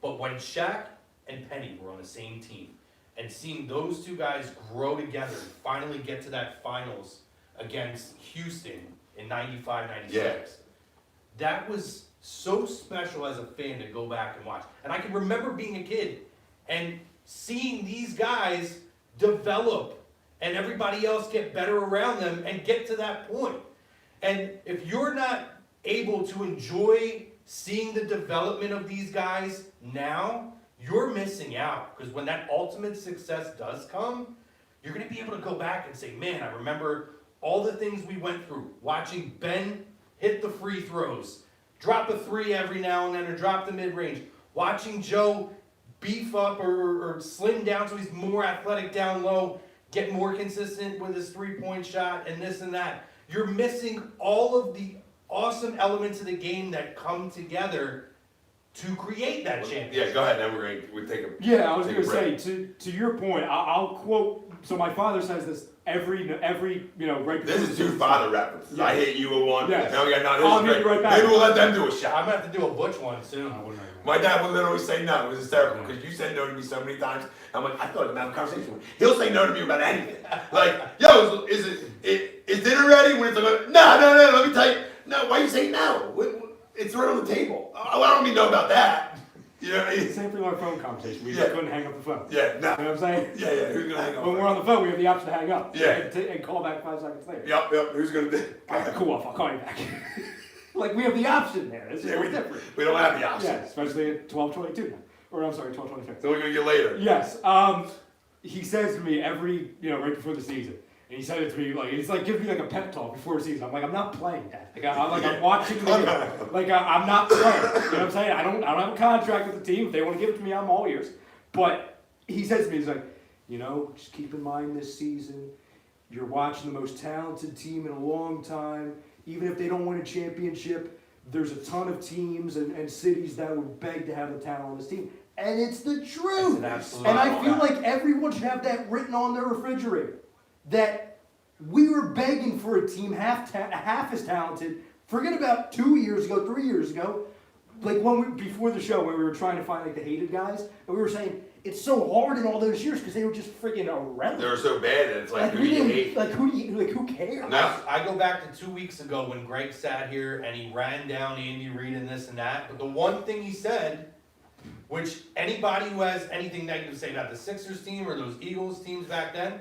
But when Shaq and Penny were on the same team, and seeing those 2 guys grow together and finally get to that finals against Houston in 95, 96, that was so special as a fan to go back and watch. And I can remember being a kid and seeing these guys develop and everybody else get better around them and get to that point. And if you're not able to enjoy seeing the development of these guys now, you're missing out. Because when that ultimate success does come, you're going to be able to go back and say, man, I remember all the things we went through. Watching Ben hit the free throws, drop a 3 every now and then, or drop the mid-range. Watching Joe beef up or slim down so he's more athletic down low, get more consistent with his 3-point shot and this and that. You're missing all of the awesome elements of the game that come together to create that championship. Yeah, go ahead. Now we'll take a Yeah, I was take going a to break. say, to your point, I'll quote, so my father says this every right This is 2 father references. Yeah. I hit you with one. Yes. Now we got I'll this hit is you great. right back. Maybe we'll let them do a I'm shot. gonna have to do a Butch one soon. My dad would literally say no. It was hysterical because you said no to me so many times. I'm like, I thought I'd have a conversation with him. He'll say no to me about anything. Like, yo, is dinner ready? When it's like, no, let me tell you. No, why you say no? It's right on the table. I don't mean know about that. You know what I mean? Same thing with our phone conversation. We Yeah. just couldn't hang up the phone. Yeah, You no. know what I'm saying? Yeah, who's gonna hang up? When we're on the phone, we have the option to hang up. Yeah. And call back 5 seconds later. Yep, who's gonna do All right, cool off. I'll call you back. Like, we have the option there. It's Yeah, different. we don't have the option. Yeah, especially at 12:22 now. Or I'm sorry, 12:23. So we're gonna get later. Yes. He says to me every, right before the season, and he said it to me like he's like giving me like a pep talk before the season. I'm like, I'm not playing that. I'm watching the game. I'm not playing. You know what I'm saying? I don't have a contract with the team. If they want to give it to me, I'm all ears. But he says to me, he's like, just keep in mind this season, you're watching the most talented team in a long time. Even if they don't win a championship, there's a ton of teams and cities that would beg to have the talent on this team. And it's the truth. It's an absolute And I feel fact. like everyone should have that written on their refrigerator. That we were begging for a team half as talented. Forget about 2 years ago, 3 years ago. Like before the show, when we were trying to find like the hated guys, and we were saying it's so hard in all those years because they were just freaking irrelevant. They're so bad that it's like, who we do you didn't, hate? who cares? No. I go back to 2 weeks ago when Greg sat here and he ran down Andy Reid and this and that, but the one thing he said, which anybody who has anything negative to say about the Sixers team or those Eagles teams back then,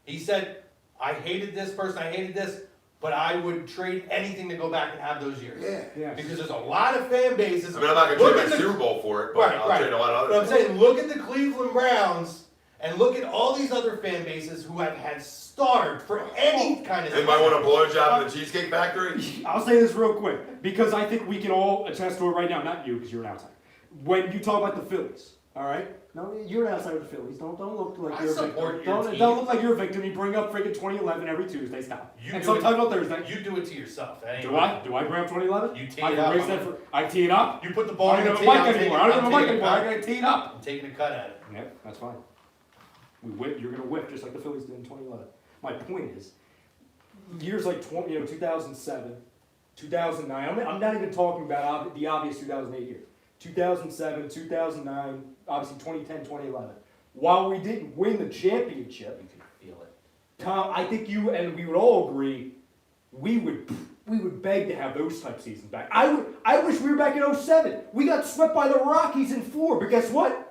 he said, I hated this person, I hated this, but I would trade anything to go back and have those years. Yeah. Because there's a lot of fan bases. I mean, I'm not gonna Look trade at my the- Super Bowl for it, but I'll trade a lot of But other I'm things. saying, look at the Cleveland Browns and look at all these other fan bases who have had starved for any kind of. Anybody want a blowjob in the Cheesecake Factory? I'll say this real quick because I think we can all attest to it right now. Not you, because you're an outsider. When you talk about the Phillies, all right? No, you're an outsider of the Phillies. Don't look like I you're a support victim. your Don't, team. don't look like you're a victim. You bring up freaking 2011 every Tuesday. Stop. You And do it- sometimes on Thursday. You do it to yourself. That ain't Do right. I? Do I bring up 2011? You tee I it can up. erase that for. I tee it up. You put the ball I in don't the have a tee. mic I'm anymore. I don't have a mic taking anymore. a I cut. gotta tee it up. I'm taking a cut at it. Yeah, that's fine. We whip. You're gonna whip just like the Phillies did in 2011. My point is, years like 2007, 2009. I'm not even talking about the obvious 2008 year. 2007, 2009, obviously 2010, 2011. While we didn't win the championship, You can feel it. Tom, I think you and we would all agree, we would beg to have those type seasons back. I wish we were back in 07. We got swept by the Rockies in 4, but guess what?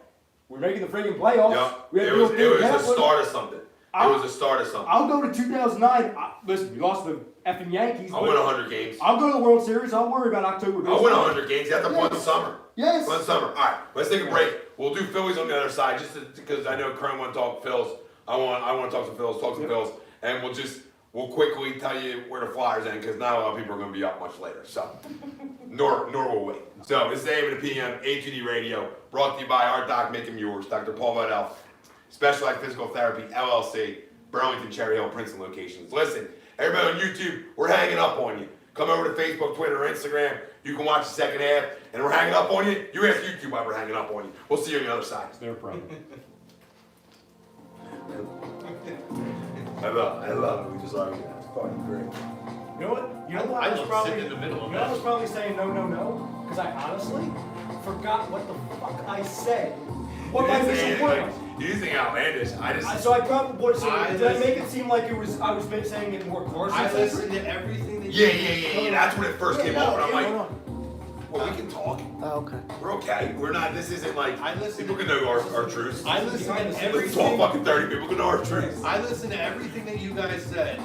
We're making the friggin' playoffs. Yeah, We had it to was go through the that one. start of something. It was the start of something. I'll go to 2009. Listen, we lost the effing Yankees. I'll but win 100 games. I'll go to the World Series. I'll worry about October. I'll win 100 games. You have to play in the summer. Yes. Play in the summer. All right, let's take a break. We'll do Phillies on the other side, just because I know Kern want to talk Phils. I want to talk some Phils, Phils, and we'll quickly tell you where the Flyers end, because not a lot of people are going to be up much later. So, nor will we. So this is AM and PM, A2D Radio, brought to you by our doc, Make 'em Yours, Dr. Paul Vidal, Specialized Physical Therapy, LLC, Burlington, Cherry Hill, Princeton locations. Listen, everybody on YouTube, we're hanging up on you. Come over to Facebook, Twitter, Instagram. You can watch the second half, and we're hanging up on you. You ask YouTube why we're hanging up on you. We'll see you on the other side. It's their problem. I love it. We just argued. It's fucking great. You know what? You know what? I I was love probably sitting in the middle of You know, I was that. probably saying no, because I honestly forgot what the fuck I said. What my initial point was. You didn't think outlandish. So I probably would say, I did I make listen- it seem like it was I was saying it more Carson I centric? listen to everything that Yeah. That's when it first came up, and I'm like, Hold well, we can talk. on. Oh, okay. We're okay. We're not. This isn't like I listen people to- can know our truths. I listen to It's everything. 12 fucking 30 people can know our truths. I listen to everything that you guys said.